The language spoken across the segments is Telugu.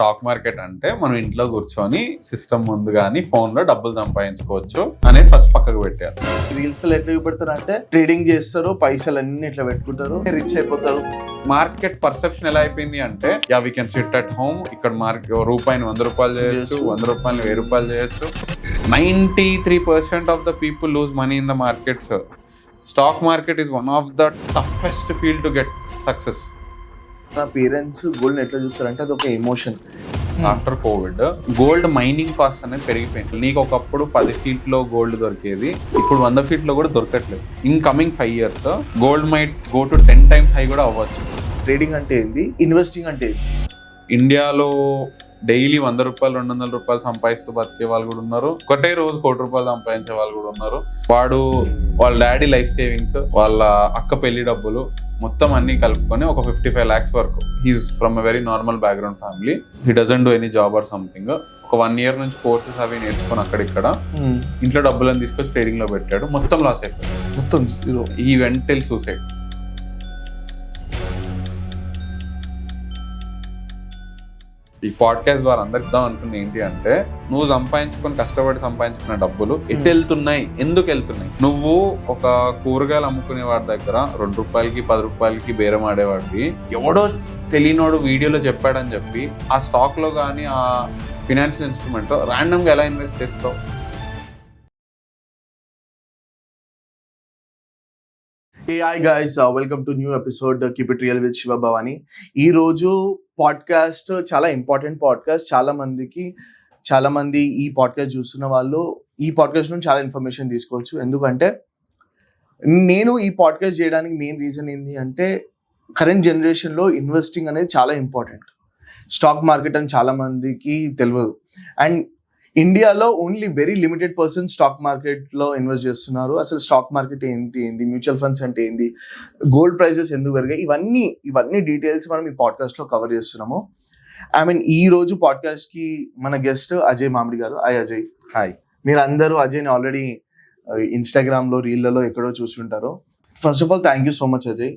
స్టాక్ మార్కెట్ అంటే మనం ఇంట్లో కూర్చొని సిస్టమ్ ముందు కానీ ఫోన్ లో డబ్బులు సంపాదించుకోవచ్చు అనేది ఫస్ట్ పక్కకు పెట్టారు. రీల్స్ లో ఎట్లా చూపెడతారు అంటే ట్రేడింగ్ చేస్తారు, పైసలు అన్ని ఇట్లా పెట్టుకుంటారు, రిచ్ అయిపోతారు. మార్కెట్ పర్సెప్షన్ ఎలా అయిపోయింది అంటే we can SIT at home, ఇక్కడ రూపాయిని 100 రూపాయలు చేయొచ్చు, 100 రూపాయలు 1000 రూపాయలు చేయొచ్చు. 93% of the people lose money in the markets. Stock market is one of the toughest field to get success. నా పేరెంట్స్ గోల్డ్ ఎట్లా చూస్తారంటే అది ఒక emotion. After covid gold mining cost అనేది పెరిగిపోయింది. నీకు ఒకప్పుడు 10 feet లో గోల్డ్ దొరికేది, ఇప్పుడు 100 feet లో కూడా దొరకట్లేదు. In coming 5 years gold might go to 10 times high కూడా అవ్వచ్చు. ట్రేడింగ్ అంటే ఏంది, ఇన్వెస్టింగ్ అంటే ఏంది? ఇండియాలో డైలీ 100 రూపాయలు 200 రూపాయలు సంపాదిస్తూ బతికే వాళ్ళు కూడా ఉన్నారు. ఒకటే రోజు 1 కోటి రూపాయలు సంపాదించే వాళ్ళు కూడా ఉన్నారు. వాళ్ళ డాడీ లైఫ్ సేవింగ్స్, వాళ్ళ అక్క పెళ్లి డబ్బులు మొత్తం అన్ని కలుపుకొని ఒక 55 lakhs వరకు. He's from a very normal background family. He doesn't do any job or something. ఒక 1 year నుంచి కోర్సెస్ అవి నేర్చుకొని అక్కడిక్కడ ఇంట్లో డబ్బులను తీసుకొచ్చి ట్రేడింగ్ లో పెట్టాడు. మొత్తం లాస్ అయిపోయాడు, మొత్తం జీరో. ఈ వెంట్ టిల్ సూసైడ్. ఈ పాడ్కాస్ట్ ద్వారా అందరికి ఇద్దాం అనుకున్న ఏంటి అంటే, నువ్వు కష్టపడి సంపాదించుకున్న డబ్బులు ఎటు వెళ్తున్నాయి, ఎందుకు వెళ్తున్నాయి? నువ్వు ఒక కూరగాయలు అమ్ముకునే వాడి దగ్గర 2 రూపాయలకి 10 రూపాయలకి బేరం ఆడేవాడివి ఎవడో తెలియనోడు వీడియోలో చెప్పాడని చెప్పి ఆ స్టాక్ లో కానీ ఆ ఫినాన్షియల్ ఇన్స్ట్రుమెంట్ ర్యాండమ్ గా ఎలా ఇన్వెస్ట్ చేస్తావు? Hey, hi guys, welcome to new episode Keep It Real with Shiva Bhavani. ఈ రోజు పాడ్కాస్ట్ చాలా ఇంపార్టెంట్ పాడ్కాస్ట్. చాలా మంది ఈ పాడ్కాస్ట్ చూస్తున్న వాళ్ళు ఈ పాడ్కాస్ట్ నుంచి చాలా ఇన్ఫర్మేషన్ తీసుకోవచ్చు. ఎందుకంటే నేను ఈ పాడ్కాస్ట్ చేయడానికి మెయిన్ రీజన్ ఏంటి అంటే, కరెంట్ జనరేషన్లో ఇన్వెస్టింగ్ అనేది చాలా ఇంపార్టెంట్. స్టాక్ మార్కెట్ అని చాలా మందికి తెలియదు. అండ్ ఇండియాలో only very limited persons stock మార్కెట్లో ఇన్వెస్ట్ చేస్తున్నారు. అసలు స్టాక్ మార్కెట్ ఏంటి, మ్యూచువల్ ఫండ్స్ అంటే ఏంది, గోల్డ్ ప్రైజెస్ ఎందుకు పెరిగాయి, ఇవన్నీ డీటెయిల్స్ మనం ఈ పాడ్కాస్ట్లో కవర్ చేస్తున్నాము. ఈ రోజు పాడ్కాస్ట్కి మన గెస్ట్ అజయ్ మామిడి గారు. హాయ్ అజయ్. హాయ్. మీరు అందరూ అజయ్ని ఆల్రెడీ ఇన్స్టాగ్రామ్లో రీళ్లలో ఎక్కడో చూస్తుంటారు. First of all thank you so much Ajay.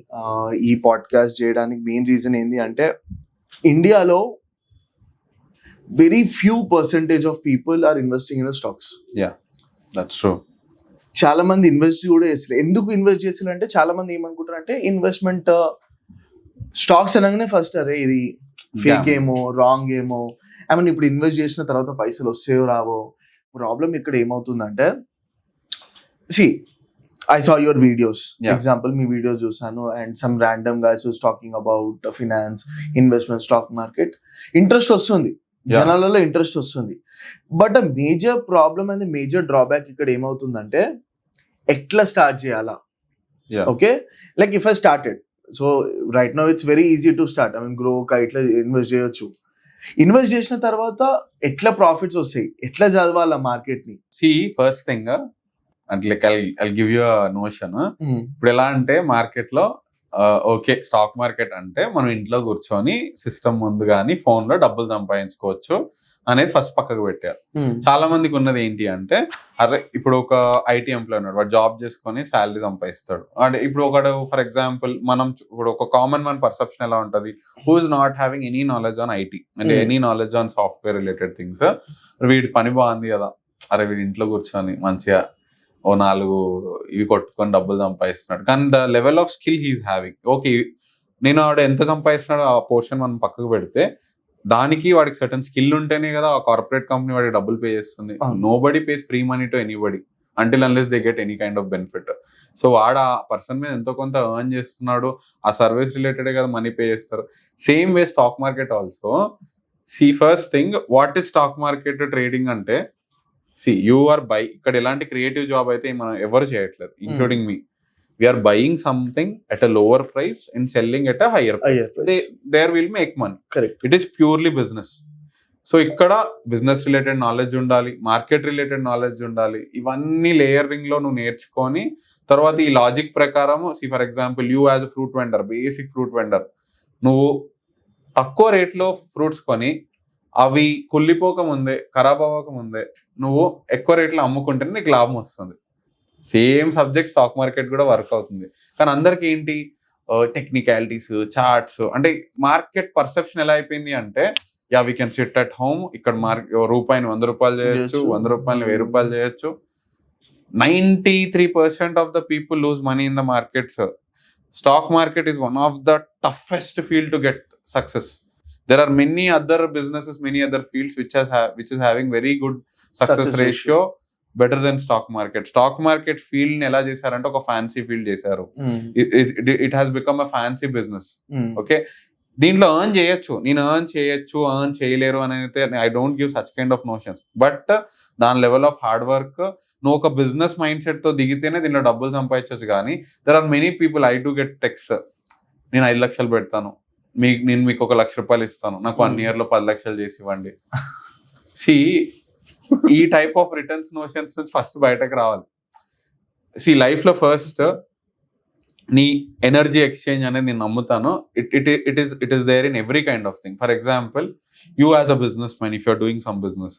ఈ పాడ్కాస్ట్ చేయడానికి మెయిన్ రీజన్ ఏంటి అంటే, ఇండియాలో very few percentage of people are investing in the stocks. Yeah, that's true. చాలా మంది ఇన్వెస్ట్ కూడా చేస్తారు. ఎందుకు ఇన్వెస్ట్ చేస్తారు అంటే, చాలా మంది ఏమనుకుంటారు అంటే, ఇన్వెస్ట్మెంట్ స్టాక్స్ అనగానే ఫస్ట్ అరే ఇది ఫేక్ ఏమో, రాంగ్ ఏమో, ఇప్పుడు ఇన్వెస్ట్ చేసిన తర్వాత పైసలు వస్తాయో రావో. ప్రాబ్లం ఇక్కడ ఏమవుతుందంటే, I saw your videos. Example, మీ వీడియోస్ చూసాను and some random guys was talking about finance, investment, stock market. Interest వస్తుంది, జనాలలో ఇంట్రెస్ట్ వస్తుంది. But major problem and major drawback ఇక్కడ ఏమవుతుందంటే, ఎట్లా స్టార్ట్ చేయాలా? Okay, like if I started, so right now it's very easy to start. Grow ఇట్లా ఇన్వెస్ట్ చేయొచ్చు. ఇన్వెస్ట్ చేసిన తర్వాత ఎట్లా ప్రాఫిట్స్ వస్తాయి, ఎట్లా చదవాలా మార్కెట్ ని? ఫస్ట్ థింగ్ అంటే ఐల్ గివ్ యూ నోషన్. ఇప్పుడు ఎలా అంటే మార్కెట్ లో ఓకే, స్టాక్ మార్కెట్ అంటే మనం ఇంట్లో కూర్చొని సిస్టమ్ ముందు కానీ ఫోన్ లో డబ్బులు సంపాదించుకోవచ్చు అనేది ఫస్ట్ పక్కకు పెట్టారు. చాలా మందికి ఉన్నది ఏంటి అంటే, అరే ఇప్పుడు ఒక ఐటీ ఎంప్లాయ్ ఉన్నాడు, వాడు జాబ్ చేసుకొని శాలరీ సంపాదిస్తాడు. అంటే ఇప్పుడు ఒకడు ఫర్ ఎగ్జాంపుల్ ఇప్పుడు ఒక కామన్ వన్ పర్సెప్షన్ ఎలా ఉంటుంది, who is not having any knowledge on IT, అంటే any knowledge on software related things. వీడి పని బాగుంది కదా, అరే వీడి ఇంట్లో కూర్చొని మంచిగా 4 ఇవి కొట్టుకొని డబ్బులు సంపాదిస్తున్నాడు. కానీ the level of skill he is having, okay నేను వాడు ఎంత సంపాదిస్తున్నాడో ఆ పోర్షన్ మనం పక్కకు పెడితే, దానికి వాడికి సర్టన్ స్కిల్ ఉంటేనే కదా ఆ కార్పొరేట్ కంపెనీ వాడికి డబ్బులు పే చేస్తుంది. Nobody pays free money to anybody until unless they get any kind of benefit. So వాడు ఆ పర్సన్ మీద ఎంతో కొంత ఎర్న్ చేస్తున్నాడు, ఆ సర్వీస్ రిలేటెడే కదా మనీ పే చేస్తారు. Same way stock market also. First thing, what is stock market trading అంటే, యూ ఆర్ బై, ఇక్కడ ఎలాంటి క్రియేటివ్ జాబ్ అయితే మనం ఎవరు చేయట్లేదు, including me. We are buying something at a lower price and selling at a higher price. There will make money. It is purely business. So ఇక్కడ బిజినెస్ రిలేటెడ్ నాలెడ్జ్ ఉండాలి, మార్కెట్ రిలేటెడ్ నాలెడ్జ్ ఉండాలి. ఇవన్నీ లేయరింగ్ లో నువ్వు నేర్చుకొని తర్వాత ఈ లాజిక్ ప్రకారం, for example you as a fruit vendor, basic fruit vendor, నువ్వు తక్కువ రేట్లో ఫ్రూట్స్ కొని అవి కుళ్ళిపోకముందే, ఖరాబ్ అవ్వకముందే నువ్వు ఎక్కువ రేట్లో అమ్ముకుంటేనే నీకు లాభం వస్తుంది. సేమ్ సబ్జెక్ట్ స్టాక్ మార్కెట్ కూడా వర్క్ అవుతుంది. కానీ అందరికి ఏంటి, టెక్నికాలిటీస్, చార్ట్స్, అంటే మార్కెట్ పర్సెప్షన్ ఎలా అయిపోయింది అంటే, we can SIT at home, ఇక్కడ రూపాయిని 100 రూపాయలు చేయొచ్చు, 100 రూపాయలు 1000 రూపాయలు చేయొచ్చు. 93% of the people lose money in the markets. Stock market is one of the toughest field to get success. There are many other businesses, many other fields which is having very good success ratio better than stock market. Stock market field ని ఎలా చేశారంటే ఒక ఫ్యాన్సీ ఫీల్డ్ చేశారు. It has become a fancy business. Okay, దీంట్లో ఎర్న్ చేయొచ్చు, నేను ఎర్న్ చేయలేరు అని అయితే I don't give such kind of notions. But దాని లెవెల్ ఆఫ్ హార్డ్ వర్క్, నువ్వు ఒక బిజినెస్ మైండ్ సెట్ తో దిగితేనే దీనిలో డబ్బులు సంపాదించవచ్చు. కానీ there are many people, I do get text, నేను 5 లక్షలు పెడతాను, నేను మీకు 1 లక్ష రూపాయలు ఇస్తాను, నాకు 1 year లో 10 లక్షలు చేసి ఇవ్వండి. సి ఈ టైప్ ఆఫ్ రిటర్న్స్ నోషన్స్ నుంచి ఫస్ట్ బయటకు రావాలి. సి లైఫ్ లో ఫస్ట్ నీ ఎనర్జీ ఎక్స్చేంజ్ అనేది నేను నమ్ముతాను. It is there in every kind of thing. For example, you as a business man, if you are doing some business,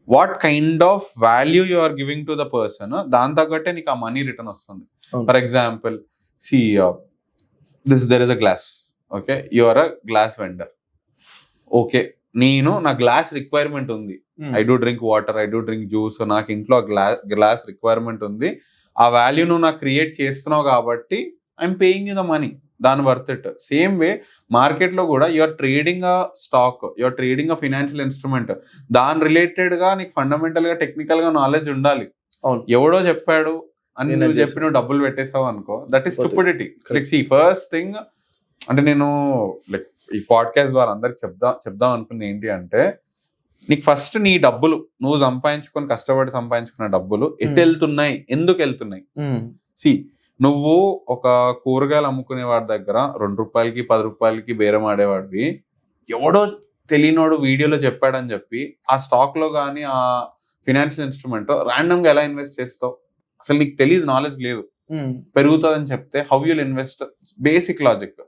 what kind of value you are giving to the person, దాని తగ్గట్టే నీకు ఆ మనీ రిటర్న్ వస్తుంది. For example, there is a glass. Okay, you are a glass vendor. Okay, నా గ్లాస్ రిక్వైర్మెంట్ ఉంది, I do drink water, I do drink juice, నాకు ఇంట్లో గ్లాస్ రిక్వైర్మెంట్ ఉంది. ఆ వాల్యూ నువ్వు నాకు క్రియేట్ చేస్తున్నావు కాబట్టి I'm paying you the money, దాని వర్త్ ఇట్. సేమ్ వే మార్కెట్లో కూడా you are trading a stock, you are trading a financial instrument. దాని రిలేటెడ్ గా నీకు ఫండమెంటల్ గా టెక్నికల్ గా నాలెడ్జ్ ఉండాలి. ఎవడో చెప్పాడు అని నువ్వు చెప్పి నువ్వు డబ్బులు పెట్టేసావు అనుకో, that is stupidity. Like see first thing, అంటే నేను లైక్ ఈ పాడ్కాస్ట్ ద్వారా అందరికి చెప్దాం అనుకున్నది ఏంటి అంటే, నీకు ఫస్ట్ నీ డబ్బులు నువ్వు సంపాదించుకొని కష్టపడి సంపాదించుకున్న డబ్బులు ఎటు వెళ్తున్నాయి, ఎందుకు వెళ్తున్నాయి. సి నువ్వు ఒక కూరగాయలు అమ్ముకునే వాడి దగ్గర 2 రూపాయలకి 10 రూపాయలకి బేరం ఆడేవాడివి, ఎవడో తెలియనోడు వీడియోలో చెప్పాడని చెప్పి ఆ స్టాక్ లో కానీ ఆ ఫినాన్షియల్ ఇన్స్ట్రుమెంట్ ర్యాండమ్ గా ఎలా ఇన్వెస్ట్ చేస్తావు? అసలు నీకు తెలియదు, నాలెడ్జ్ లేదు. పెరుగుతుందని చెప్తే how you'll invest, basic logic.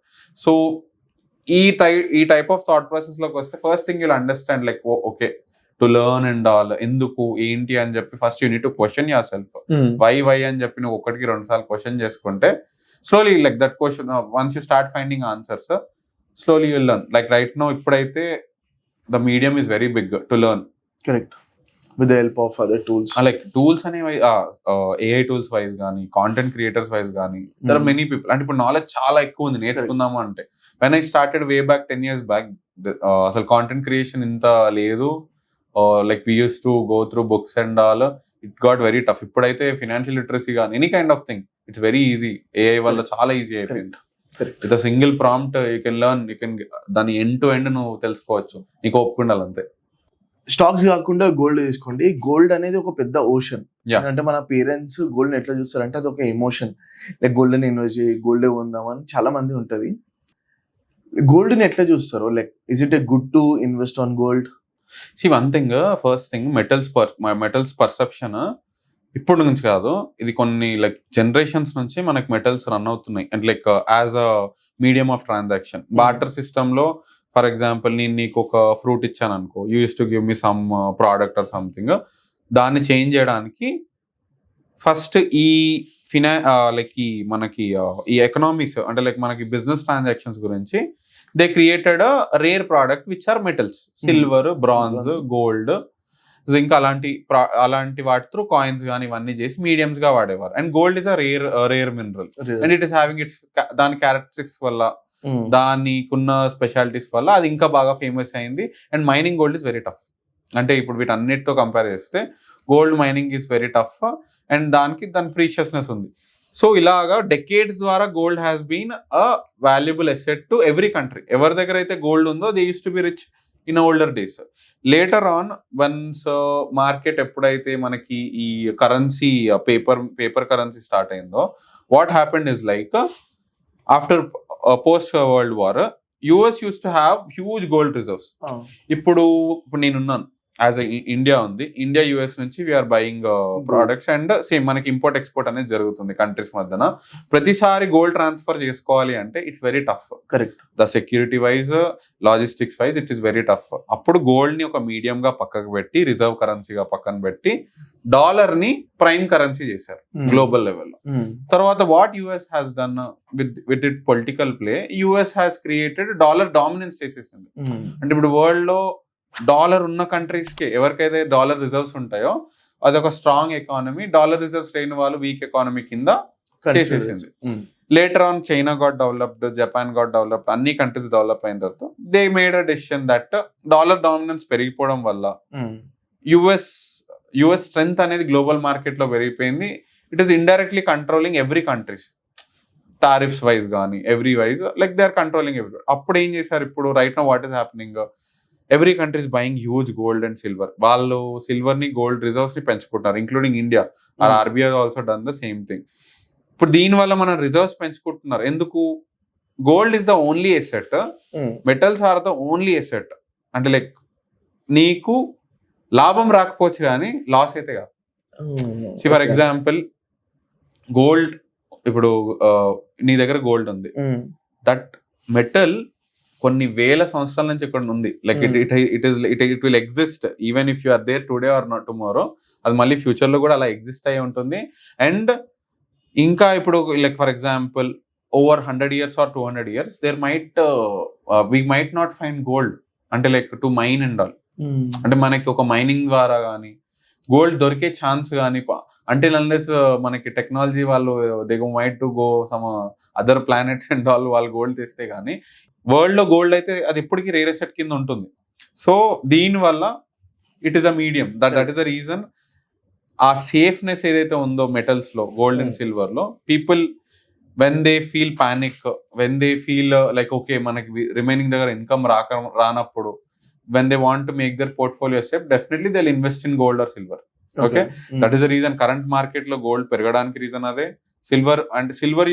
So ఈ టైప్ ఆఫ్ థాట్ ప్రాసెస్ లోకి వస్తే first thing you'll understand like okay to learn and all, ఎందుకు ఏంటి అని చెప్పి first you need to question yourself. వై అని చెప్పి నువ్వు 1-2 సార్లు క్వశ్చన్ చేసుకుంటే slowly like that question, once you start finding answers, slowly you learn. Like right now ఇప్పుడైతే the medium is very big to learn. Correct, with the help of other tools. Like tools అనేవి ఏఐ టూల్స్ వైజ్ కానీ, కాంటెంట్ క్రియేటర్స్ వైజ్ కానీ, దర్ ఆర్ మెనీ పీపుల్. అంటే ఇప్పుడు నాలెడ్జ్ చాలా ఎక్కువ ఉంది, నేర్చుకుందాము అంటే. When I started way back 10 years back, అసలు కాంటెంట్ క్రియేషన్ ఇంత లేదు. Like we use to go through books and all, it got very tough. ఇప్పుడైతే ఫినాన్షియల్ లిటరసీ కానీ any kind of thing it's very easy. AI వల్ల చాలా ఈజీ అయిపోయింది. With single prompt you can learn, you can దాని ఎండ్ టు ఎండ్ నువ్వు తెలుసుకోవచ్చు, నీకు ఒప్పుకుండాలి అంతే. స్టాక్స్ కాకుండా గోల్డ్ తీసుకోండి. గోల్డ్ అనేది ఒక పెద్ద ఓషన్. అంటే మన పేరెంట్స్ గోల్డ్ ఎట్లా చూస్తారంటే అది ఒక ఎమోషన్. లైక్ గోల్డ్ ఇన్వెస్ట్ చేయి, గోల్డ్ కొందామని చాలా మంది ఉంటది. గోల్డ్ ని ఎట్లా చూస్తారు? Like is it a good to invest on gold? See one thing, first thing, metals perception ఇప్పుడు నుంచి కాదు, ఇది కొన్ని లైక్ జనరేషన్స్ నుంచి మనకి మెటల్స్ రన్ అవుతున్నాయి. And like as a medium of transaction, barter system లో. ఫర్ ఎగ్జాంపుల్, నేను నీకు ఒక ఫ్రూట్ ఇచ్చాను అనుకో, you use to give me some product or something. దాన్ని చేంజ్ చేయడానికి ఫస్ట్ ఈ మనకి ఈ ఎకనామీస్, అంటే లైక్ మనకి బిజినెస్ ట్రాన్సాక్షన్స్ గురించి they created rare product which are metals, silver, bronze, gold, zinc, అలాంటి వాటి త్రూ కాయిన్స్ కానీ ఇవన్నీ చేసి మీడియంస్ గా వాడేవారు. And gold is a rare mineral and it is having its దాని క్యారెక్టరిస్టిక్స్ వల్ల, దానికున్న స్పెషాలిటీస్ వల్ల అది ఇంకా బాగా ఫేమస్ అయింది. And mining gold is very tough. అంటే ఇప్పుడు వీటన్నిటితో కంపేర్ చేస్తే gold mining is very tough and దాని ప్రీషియస్నెస్ ఉంది. సో ఇలాగా డెకేడ్స్ ద్వారా gold has been a valuable asset to every country. ఎవరి దగ్గర అయితే గోల్డ్ ఉందో they use to be rich in older days. Later on once market ఎప్పుడైతే మనకి ఈ కరెన్సీ పేపర్ కరెన్సీ స్టార్ట్ అయిందో, what happened is like after post world war US used to have huge gold reserves. ఇప్పుడు నేనున్నాను, యాజ్ ఇండియా ఉంది, ఇండియా యుఎస్ నుంచి we are buying products and same మనకి ఇంపోర్ట్ ఎక్స్పోర్ట్ అనేది జరుగుతుంది కంట్రీస్ మధ్యన. ప్రతిసారి గోల్డ్ ట్రాన్స్ఫర్ చేసుకోవాలి అంటే it's very tough. Correct. The security wise, logistics wise it is very tough. అప్పుడు గోల్డ్ ని ఒక మీడియం గా పక్కకు పెట్టి, రిజర్వ్ కరెన్సీగా పక్కన పెట్టి, డాలర్ ని ప్రైమ్ కరెన్సీ చేశారు గ్లోబల్ లెవెల్లో. తర్వాత what US has done with it political play, US has created dollar dominance చేసేసింది. అంటే ఇప్పుడు వరల్డ్ లో డాలర్ ఉన్న కంట్రీస్ కి ఎవరికైతే డాలర్ రిజర్వ్స్ ఉంటాయో అదొక స్ట్రాంగ్ ఎకానమీ, డాలర్ రిజర్వ్స్ లేని వాళ్ళు వీక్ ఎకానమీ కింద చేసేసింది. Later on China got developed, Japan got developed, అన్ని కంట్రీస్ డెవలప్ అయిన తర్వాత they made a decision that dollar dominance పెరిగిపోవడం వల్ల యుఎస్ స్ట్రెంగ్త్ అనేది గ్లోబల్ మార్కెట్ లో పెరిగిపోయింది. It is indirectly controlling every countries, tariffs wise కానీ every wise, like they are controlling every. అప్పుడు ఏం చేశారు, ఇప్పుడు right now what is happening, every country is buying huge gold and silver. వాళ్ళు సిల్వర్ ని, గోల్డ్ రిజర్వ్స్ ని పెంచుకుంటున్నారు, including India. RBI also done the same thing. ఇప్పుడు దీని వల్ల మన రిజర్వ్స్ పెంచుకుంటున్నారు. ఎందుకు? Gold is the only asset, metals are the only asset. అంటే లైక్ నీకు లాభం రాకపోవచ్చు కానీ లాస్ అయితే కాదు. ఫర్ ఎగ్జాంపుల్ గోల్డ్, ఇప్పుడు నీ దగ్గర గోల్డ్ ఉంది, దట్ మెటల్ కొన్ని వేల సంవత్సరాల నుంచి ఇక్కడ ఉంది. Like it will exist even if you are there today or not tomorrow. అది మళ్ళీ ఫ్యూచర్ లో కూడా అలా ఎగ్జిస్ట్ అయి ఉంటుంది. అండ్ ఇంకా ఇప్పుడు like for example over 100 years or 200 years there we might not find gold, అంటే like to mine and all. అంటే మనకి ఒక మైనింగ్ ద్వారా కానీ గోల్డ్ దొరికే ఛాన్స్ కానీ, అంటే అన్లెస్ మనకి టెక్నాలజీ వాళ్ళు they might to go some other planets and all, వాళ్ళు గోల్డ్ తెస్తే కానీ వరల్డ్ లో గోల్డ్ అయితే అది ఇప్పటికీ రేర్ ఎసెట్ కింద ఉంటుంది. సో దీనివల్ల it is a medium, that is a reason. ఆ సేఫ్నెస్ ఏదైతే ఉందో మెటల్స్ లో, గోల్డ్ అండ్ సిల్వర్ లో, people when they feel panic, when they feel like okay మనకి రిమైనింగ్ దగ్గర ఇన్కమ్ రానప్పుడు, when they want to make their portfolio safe, definitely they'll invest in gold or silver. Okay. That is the reason current market lo gold పెరగడానికి రీజన్ అదే. సిల్వర్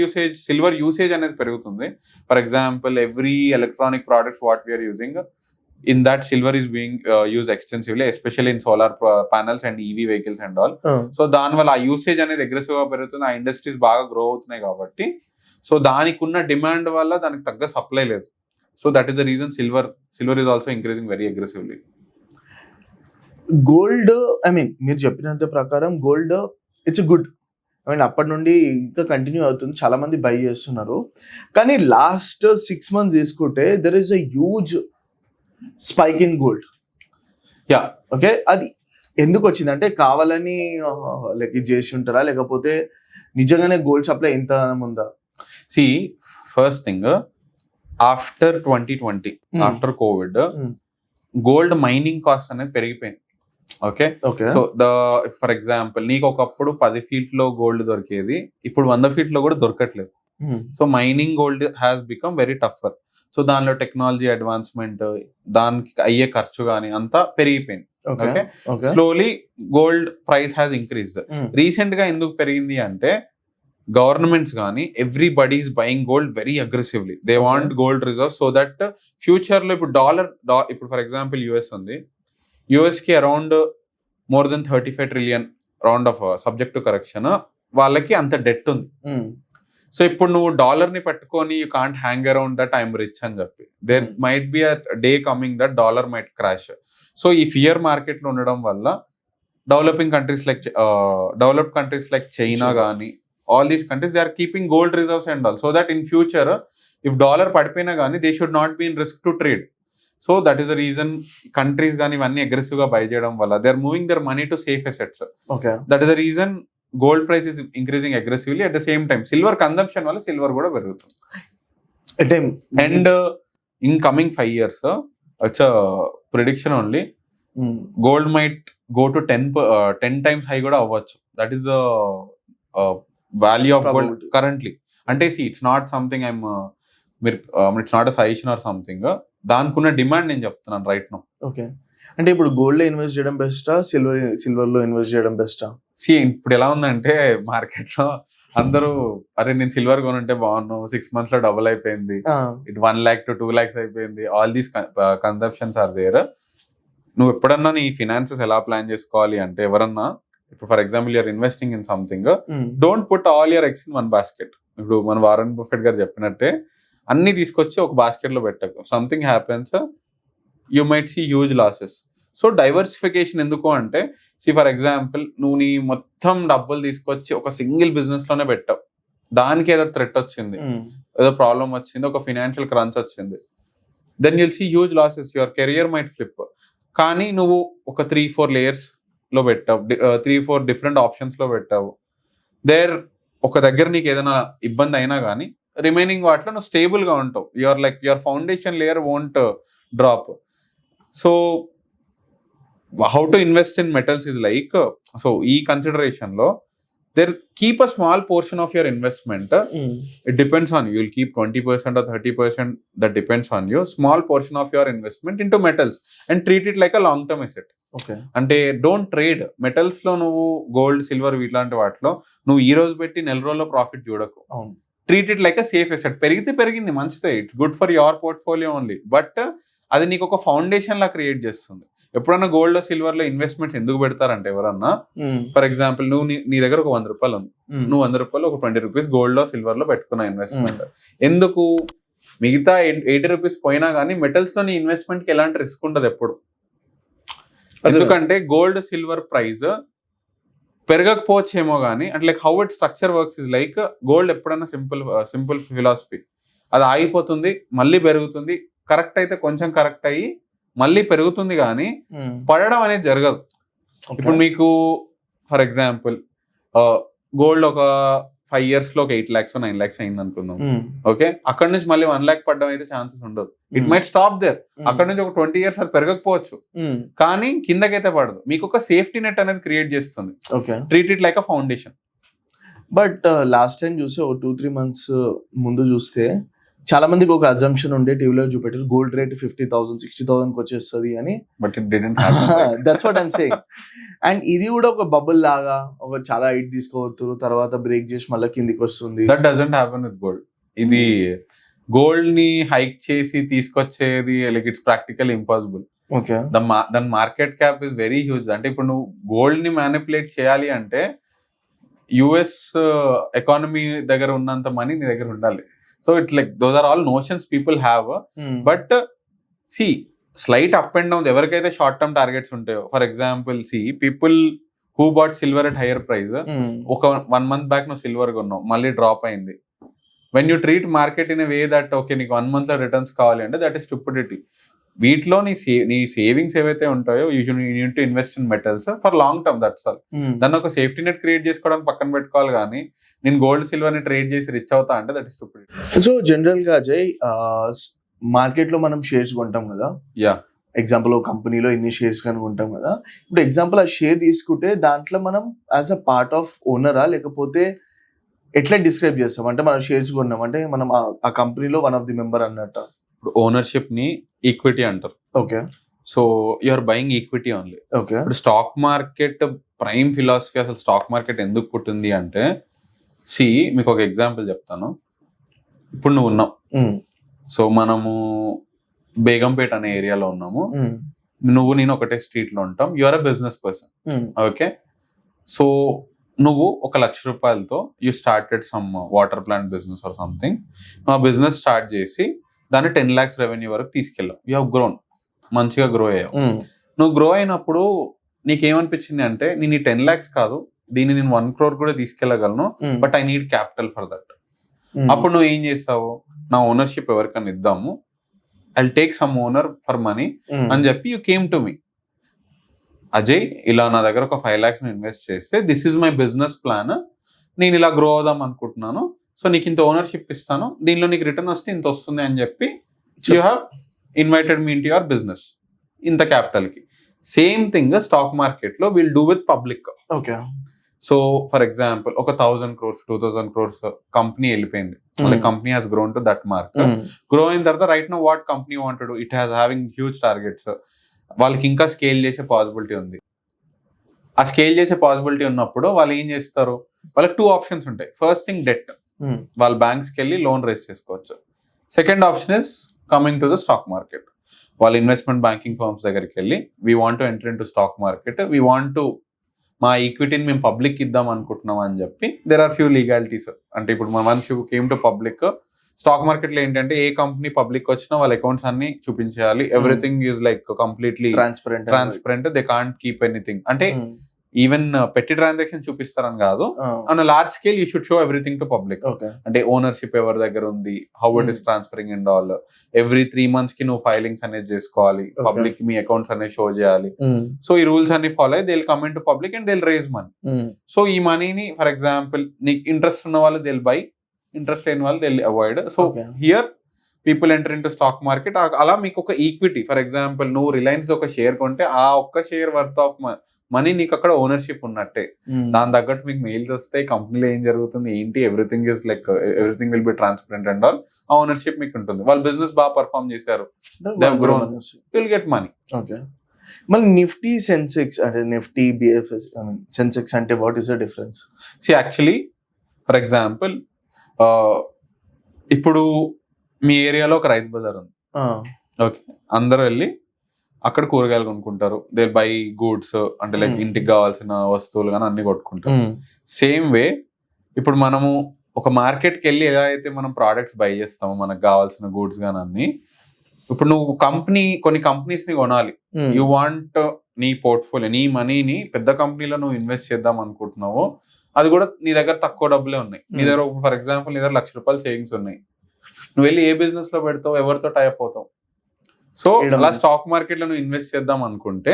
యూసేజ్ అనేది పెరుగుతుంది. For example every electronic products what we are using, in that silver is being use extensively, especially in solar panels and EV vehicles and all. So దానివల్ల ఆ యూసేజ్ అనేది అగ్రెసివ్ గా పెరుగుతుంది, ఆ ఇండస్ట్రీస్ బాగా గ్రో అవుతున్నాయి కాబట్టి. సో దానికి ఉన్న డిమాండ్ వల్ల దానికి తగ్గ సప్లై లేదు. So that is the reason silver is also increasing very aggressively. Gold, I mean మీరు చెప్పినంత ప్రకారం gold it's good. I mean అప్పటి నుండి ఇంకా కంటిన్యూ అవుతుంది, చాలా మంది బై చేస్తున్నారు. కానీ లాస్ట్ 6 months తీసుకుంటే there is a huge spike in gold. Yeah, okay. అది ఎందుకు వచ్చింది అంటే కావాలని లైక్ ఇది చేసి ఉంటారా, లేకపోతే నిజంగానే గోల్డ్ సప్లై ఎంత ఉందా? See first thing, after 2020 after covid gold mining cost అనేది పెరిగిపోయింది. ఓకే. సో ఫర్ ఎగ్జాంపుల్ నీకు ఒకప్పుడు 10 feet లో గోల్డ్ దొరికేది, ఇప్పుడు 100 feet లో కూడా దొరకట్లేదు. So mining gold has become very టఫర్. So దానిలో టెక్నాలజీ అడ్వాన్స్మెంట్, దానికి అయ్యే ఖర్చు కానీ అంతా పెరిగిపోయింది. Okay. Slowly gold price has increased. Recent గా ఎందుకు పెరిగింది అంటే గవర్నమెంట్స్ కానీ everybody is buying gold very aggressively. They want gold reserve so that future లో ఇప్పుడు ఇప్పుడు ఫర్ ఎగ్జాంపుల్ యుఎస్ ఉంది, యుఎస్ కి around more than 35 trillion round of subject to correction, వాళ్ళకి అంత డెట్ ఉంది. సో ఇప్పుడు నువ్వు డాలర్ ని పెట్టుకొని you can't hang around that I'm rich అని చెప్పి, there might be a day coming that dollar might crash. So ఈ ఫియర్ మార్కెట్ లో ఉండడం వల్ల డెవలప్డ్ కంట్రీస్ లైక్ చైనా కానీ all these countries they are keeping gold reserves and all, so that in future if dollar పడిపోయినా కానీ they should not be in risk to trade. So that is the reason countries కానీ ఇవన్నీ అగ్రెసివ్ గా బై చేయడం వల్ల they are moving their money to safe assets. Okay. That is the reason gold price is increasing aggressively. At the same time silver consumption వల్ల సిల్వర్ కూడా పెరుగుతుంది. And in coming 5 years it's a prediction only, gold might go to 10 times high కూడా అవ్వచ్చు. That is the value of gold currently. అంటే it's not something it's not a suggestion or something, దానికున్న డిమాండ్ నేను చెప్తున్నాను రైట్ నౌ. ఓకే. అంటే ఇప్పుడు గోల్డ్ లో ఇన్వెస్ట్ చేయడం బెస్టా, సిల్వర్ లో ఇన్వెస్ట్ చేయడం బెస్టా? ఇప్పుడు ఎలా ఉందంటే మార్కెట్ లో అందరూ అరే నేను సిల్వర్ కొనుంటే బాగున్నాను, 6 months లో డబుల్ అయిపోయింది, ఇట్ 1 lakh to 2 lakhs అయిపోయింది, all these consumptions are there. నువ్వు ఎప్పుడన్నా నీ ఫినాన్సెస్ ఎలా ప్లాన్ చేసుకోవాలి అంటే, ఎవరన్నా ఇప్పుడు for example you are investing in something, don't put all your eggs in one basket. ఇప్పుడు మన వారన్ బఫెట్ గారు చెప్పినట్టే అన్ని తీసుకొచ్చి ఒక బాస్కెట్ లో పెట్టకు. Something happens, you might see huge losses. So diversification ఎందుకు అంటే, ఫర్ ఎగ్జాంపుల్ నువ్వు నీ మొత్తం డబ్బులు తీసుకొచ్చి ఒక సింగిల్ బిజినెస్ లోనే పెట్టావు, దానికి ఏదో థ్రెట్ వచ్చింది, ఏదో ప్రాబ్లం వచ్చింది, ఒక ఫినాన్షియల్ క్రంచ్ వచ్చింది, then you'll see huge losses, your career might flip. కానీ నువ్వు ఒక 3-4 layers లో పెట్టావు, 3-4 డిఫరెంట్ ఆప్షన్స్ లో పెట్టావు, ఒక దగ్గర నీకు ఏదైనా ఇబ్బంది అయినా కానీ రిమైనింగ్ వాటిలో నువ్వు స్టేబుల్ గా ఉంటావు. Your foundation layer won't drop. So how to invest in metals is like, so ఈ కన్సిడరేషన్ లో keep a small portion of your investment. It depends on you. You'll keep 20% or 30%. That depends on you. Small portion of your investment into metals and treat it like a long-term asset. Okay. అంటే డోంట్ ట్రేడ్ మెటల్స్ లో. నువ్వు గోల్డ్, సిల్వర్ ఇట్లాంటి వాటిలో నువ్వు ఈ రోజు పెట్టి నెల రోజుల్లో ప్రాఫిట్ చూడకు. Treat it like a safe asset. పెరిగితే పెరిగింది, మంచిదే, it's good for your portfolio only. But అది నీకు ఒక ఫౌండేషన్ లా క్రియేట్ చేస్తుంది. ఎప్పుడన్నా గోల్డ్ సిల్వర్ లో ఇన్వెస్ట్మెంట్స్ ఎందుకు పెడతారంటే, ఎవరన్నా ఫర్ ఎగ్జాంపుల్ నువ్వు నీ దగ్గర ఒక 100 రూపాయలు ఉంది, నువ్వు 100 రూపాయలు ఒక 20 రూపీస్ గోల్డ్ లో సిల్వర్ లో పెట్టుకున్న ఇన్వెస్ట్మెంట్. ఎందుకు? మిగతా 80 రూపీస్ పోయినా కానీ మెటల్స్ లో నీ ఇన్వెస్ట్మెంట్ కి ఎలాంటి రిస్క్ ఉండదు ఎప్పుడు. ఎందుకంటే గోల్డ్ సిల్వర్ ప్రైస్ పెరగకపోవచ్చేమో కానీ, అంటే like how it structure works is like, gold ఎప్పుడైనా సింపుల్ ఫిలాసఫీ, అది ఆగిపోతుంది, మళ్ళీ పెరుగుతుంది, కరెక్ట్ అయితే కొంచెం కరెక్ట్ అయ్యి మళ్ళీ పెరుగుతుంది, కానీ పడడం అనేది జరగదు. ఇప్పుడు మీకు ఫర్ ఎగ్జాంపుల్ గోల్డ్ ఒక 5 years లో ఒక 8 lakhs 9 lakhs అయింది అనుకుందాం. ఓకే, అక్కడ నుంచి మళ్ళీ 1 lakh పడడం అయితే ఛాన్సెస్ ఉండదు. It might stop there. అక్కడ నుంచి ఒక 20 years అది పెరగకపోవచ్చు, కానీ కిందకైతే పడదు. మీకు ఒక సేఫ్టీ నెట్ అనేది క్రియేట్ చేస్తుంది. Treat it like a foundation. But last time చూస్తే ఒక 2-3 months ముందు చూస్తే చాలా మందికి ఒక అజంప్షన్ ఉండే, టీవీలో చూపెట్టారు గోల్డ్ రేట్ 50,000 60,000 వచ్చేస్తుంది అని. But it didn't happen. That's what I'm saying. And ఇది కూడా ఒక బబుల్ లాగా, ఒక చాలా హైట్ తీసుకోవద్దు, తర్వాత బ్రేక్ చేసి మళ్ళీ కిందికి వస్తుంది. That doesn't happen with gold. ఇది గోల్డ్ ని హైక్ చేసి తీసుకొచ్చేది like it's practical impossible. Okay, దాని market cap is very huge. అంటే ఇప్పుడు నువ్వు గోల్డ్ ని మ్యానిపులేట్ చేయాలి అంటే యుఎస్ ఎకానమీ దగ్గర ఉన్నంత మనీ నీ దగ్గర ఉండాలి. So it's like those are all notions people have. But see, slight up and down, ఎవరికైతే షార్ట్ టర్మ్ టార్గెట్స్ ఉంటాయో, for example people who bought silver at hire price, ఒక 1 month బ్యాక్ నువ్వు సిల్వర్ కొన్నావు, మళ్ళీ డ్రాప్ అయింది. When you treat market in way that okay నీకు 1 month లో రిటర్న్స్ కావాలి అంటే, దట్ ఈస్ స్టూపిడిటీ. వీటిలో నీ సేవింగ్స్ ఏవైతే ఉంటాయో you need to invest in metals for long term, that's all. దాన్ని ఒక సేఫ్టీ నెట్ క్రియేట్ చేసుకోవడానికి పక్కన పెట్టుకోవాలి, కానీ నేను గోల్డ్ సిల్వర్ ని ట్రేడ్ చేసి రిచ్ అవుతా అంటే that is stupidity. So general గా అజయ్, మార్కెట్ లో మనం షేర్స్ కొంటాం కదా, ఎగ్జాంపుల్ ఒక కంపెనీలో ఇన్ని షేర్స్ కానీ కొంటాం కదా. ఇప్పుడు ఎగ్జాంపుల్ ఆ షేర్ తీసుకుంటే దాంట్లో మనం యాజ్ అ పార్ట్ ఆఫ్ ఓనరా, లేకపోతే ఎట్లా డిస్క్రైబ్ చేస్తాం? అంటే మనం షేర్స్ కొన్నాం అంటే మనం ఆ కంపెనీలో వన్ ఆఫ్ ది మెంబర్ అన్నట్టు. ఇప్పుడు ఓనర్షిప్ ని ఈక్విటీ అంటారు. Okay, so you are buying equity only. Okay, ఇప్పుడు స్టాక్ మార్కెట్ ప్రైమ్ ఫిలాసఫీ, అసలు స్టాక్ మార్కెట్ ఎందుకు పుట్టింది అంటే, మీకు ఒక ఎగ్జాంపుల్ చెప్తాను. ఇప్పుడు నువ్వు ఉన్నావు, సో మనము బేగంపేట్ అనే ఏరియాలో ఉన్నాము, నువ్వు నేను ఒకటే స్ట్రీట్ లో ఉంటాం, you are a business person. Okay, so నువ్వు 1,00,000 రూపాయలతో you started some water plant business or something. నువ్వు ఆ బిజినెస్ స్టార్ట్ చేసి దాన్ని 10 lakhs రెవెన్యూ వరకు తీసుకెళ్ళావు. యూ హ్యావ్ గ్రోన్, మంచిగా గ్రో అయ్యావు. నువ్వు గ్రో అయినప్పుడు నీకేమనిపించింది అంటే, నేను ఈ 10 lakhs కాదు, దీన్ని నేను 1 crore కూడా తీసుకెళ్ళగలను, but I need capital for that. అప్పుడు నువ్వు ఏం చేస్తావు? నా ఓనర్షిప్ ఎవరికైనా ఇద్దాము, I will take some owner for money అని చెప్పి you came to me, Ajay ఇలా నా దగ్గర ఒక 5 lakhs ఇన్వెస్ట్ చేస్తే, this is my business plan, నేను ఇలా గ్రో అవుదాం అనుకుంటున్నాను, సో నీకు ఇంత ఓనర్షిప్ ఇస్తాను, దీనిలో నీకు రిటర్న్ వస్తే ఇంత వస్తుంది అని చెప్పి you have invited me into your business ఇంత క్యాపిటల్ కి. సేమ్ థింగ్ స్టాక్ మార్కెట్ లో will do with public. Okay, so for example ఒక 1,000 crores 2,000 crores కంపెనీ వెళ్ళిపోయింది, company has grown to that mark. Grow అయిన తర్వాత right now what company wanted, it has having huge targets, వాళ్ళకి ఇంకా స్కేల్ చేసే పాసిబిలిటీ ఉంది. ఆ స్కేల్ చేసే పాసిబిలిటీ ఉన్నప్పుడు వాళ్ళు ఏం చేస్తారు, వాళ్ళకి 2 options ఉంటాయి. ఫస్ట్ థింగ్ డెట్, వాళ్ళు బ్యాంక్స్కి వెళ్ళి లోన్ రేస్ చేసుకోవచ్చు. Second option is coming to the stock market. వాళ్ళ ఇన్వెస్ట్మెంట్ బ్యాంకింగ్ ఫర్మ్స్ దగ్గరికి వెళ్ళి we want to enter in to stock market, we want to మా ఈక్విటీని మేము పబ్లిక్ ఇద్దాం అనుకుంటున్నాం అని చెప్పి దెర్ ఆర్ ఫ్యూ లీగాలిటీస్. అంటే ఇప్పుడు once you came to public, stock market లో ఏంటంటే ఏ కంపెనీ పబ్లిక్ వచ్చినా వాళ్ళ అకౌంట్స్ అన్ని చూపించాలి. Everything is like completely transparent, they can't keep anything. అంటే ఈవెన్ పెట్టి ట్రాన్సాక్షన్ చూపిస్తారని కాదు, on large scale you should show everything to public. అంటే ఓనర్షిప్ ఎవరి దగ్గర ఉంది, how it is transferring and all. Every 3 months కి నువ్వు ఫైలింగ్స్ అనేది చేసుకోవాలి, పబ్లిక్ మీ అకౌంట్స్ అనేది షో చేయాలి. సో ఈ రూల్స్ అన్ని ఫాలో అయ్యి they will come in to public and they will raise money. So ఈ మనీని ఫర్ ఎగ్జాంపుల్ నీకు ఇంట్రెస్ట్ ఉన్న వాళ్ళు దే విల్ బై, ఇంట్రెస్ట్ లేని వాళ్ళు they will avoid. So here people enter in to stock market. అలా మీకు ఒక ఈక్విటీ, ఫర్ ఎగ్జాంపుల్ నువ్వు రిలయన్స్ ఒక షేర్ కొంటే ఆ ఒక్క షేర్ వర్త్ ఆఫ్ మనీ నీకు అక్కడ ఓనర్షిప్ ఉన్నట్టే. దాని తగ్గట్టు మీకు మెయిల్స్ వస్తాయి, కంపెనీలో ఏం జరుగుతుంది ఏంటి, everything is like everything will be transparent and all. ఆ ఓనర్షిప్ మీకు ఉంటుంది. వాళ్ళు బిజినెస్ బాగా పర్ఫార్మ్ చేశారు, they have grown, will get money. Okay. మళ్ళీ నిఫ్టీ సెన్సెక్స్ అంటే నిఫ్టీ బిఎఫ్ఎస్ సెన్సెక్స్ అంటే what is the difference? See actually for example ఇప్పుడు మీ ఏరియాలో ఒక రైతు బజార్ ఉంది. ఓకే, అందరూ వెళ్ళి అక్కడ కూరగాయలు కొనుక్కుంటారు. దే బై గూడ్స్, అంటే లైక్ ఇంటికి కావాల్సిన వస్తువులు కానీ అన్ని కొట్టుకుంటారు. సేమ్ వే ఇప్పుడు మనము ఒక మార్కెట్కి వెళ్ళి ఎలా అయితే మనం ప్రోడక్ట్స్ బై చేస్తామో మనకు కావాల్సిన గూడ్స్ కానీ అన్ని, ఇప్పుడు నువ్వు కొన్ని కంపెనీస్ ని కొనాలి, యూ వాంట్ నీ పోర్ట్ఫోలియో, నీ మనీని పెద్ద కంపెనీలో నువ్వు ఇన్వెస్ట్ చేద్దాం అనుకుంటున్నావు, అది కూడా నీ దగ్గర తక్కువ డబ్బులే ఉన్నాయి. నీ దగ్గర ఫర్ ఎగ్జాంపుల్ నీ దగ్గర ₹1,00,000 సేవింగ్స్ ఉన్నాయి, నువ్వు వెళ్ళి ఏ బిజినెస్ లో పెడతావు, ఎవరితో టైప్ అవుతావు? సో అలా స్టాక్ మార్కెట్ లో నువ్వు ఇన్వెస్ట్ చేద్దాం అనుకుంటే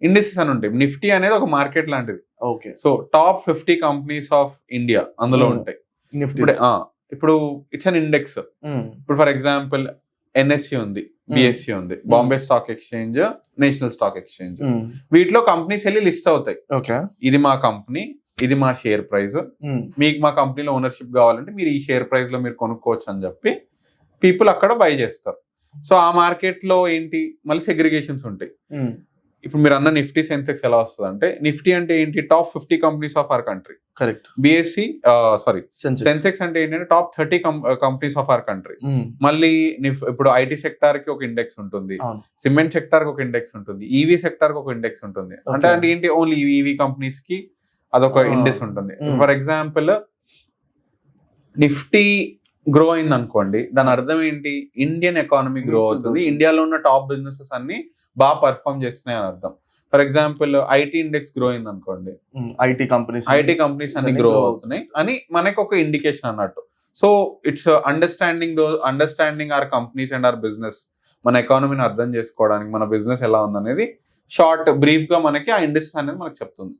ఇండిసెస్ అని ఉంటాయి. నిఫ్టీ అనేది ఒక మార్కెట్ లాంటిది. Okay. So top 50 companies of India అందులో ఉంటాయి. ఇప్పుడు ఇట్స్ అన్ ఇండెక్స్. ఇప్పుడు ఫర్ ఎగ్జాంపుల్ ఎన్ఎస్సి ఉంది, బిఎస్సి ఉంది, Bombay stock exchange, national stock exchange. వీటిలో కంపెనీస్ వెళ్ళి లిస్ట్ అవుతాయి. ఇది మా కంపెనీ, ఇది మా షేర్ ప్రైస్, మీకు మా కంపెనీలో ఓనర్షిప్ కావాలంటే మీరు ఈ షేర్ ప్రైస్ లో మీరు కొనుక్కోవచ్చు అని చెప్పి పీపుల్ అక్కడ బై చేస్తారు. సో ఆ మార్కెట్ లో ఏంటి మళ్ళీ సెగ్రిగేషన్స్ ఉంటాయి. ఇప్పుడు మీరు అన్న నిఫ్టీ సెన్సెక్స్ ఎలా వస్తుంది అంటే, నిఫ్టీ అంటే ఏంటి, top 50 companies of our country. Correct. BSc Sensex అంటే ఏంటంటే top 30 companies of our country. మళ్ళీ ఇప్పుడు ఐటీ సెక్టార్ కి ఒక ఇండెక్స్ ఉంటుంది, సిమెంట్ సెక్టార్ కి ఒక ఇండెక్స్ ఉంటుంది, ఈవీ సెక్టార్ కి ఒక ఇండెక్స్ ఉంటుంది. అంటే ఏంటి, ఓన్లీ ఈవీ కంపెనీస్ కి అదొక ఇండెక్స్ ఉంటుంది. ఫర్ ఎగ్జాంపుల్ నిఫ్టీ గ్రో అయింది అనుకోండి, దాని అర్థం ఏంటి, ఇండియన్ ఎకానమీ గ్రో అవుతుంది, ఇండియాలో ఉన్న టాప్ బిజినెసెస్ అన్ని బాగా పర్ఫార్మ్ చేస్తున్నాయి అని అర్థం. For example IT index grow అయింది అనుకోండి, ఐటీ కంపెనీస్ అన్ని గ్రో అవుతున్నాయి అని మనకు ఒక ఇండికేషన్ అన్నట్టు. So it's understanding our companies and our business, మన ఎకానమీని అర్థం చేసుకోవడానికి, మన బిజినెస్ ఎలా ఉందనేది షార్ట్ బ్రీఫ్ గా మనకి ఆ ఇండెక్సెస్ అనేది మనకు చెప్తుంది.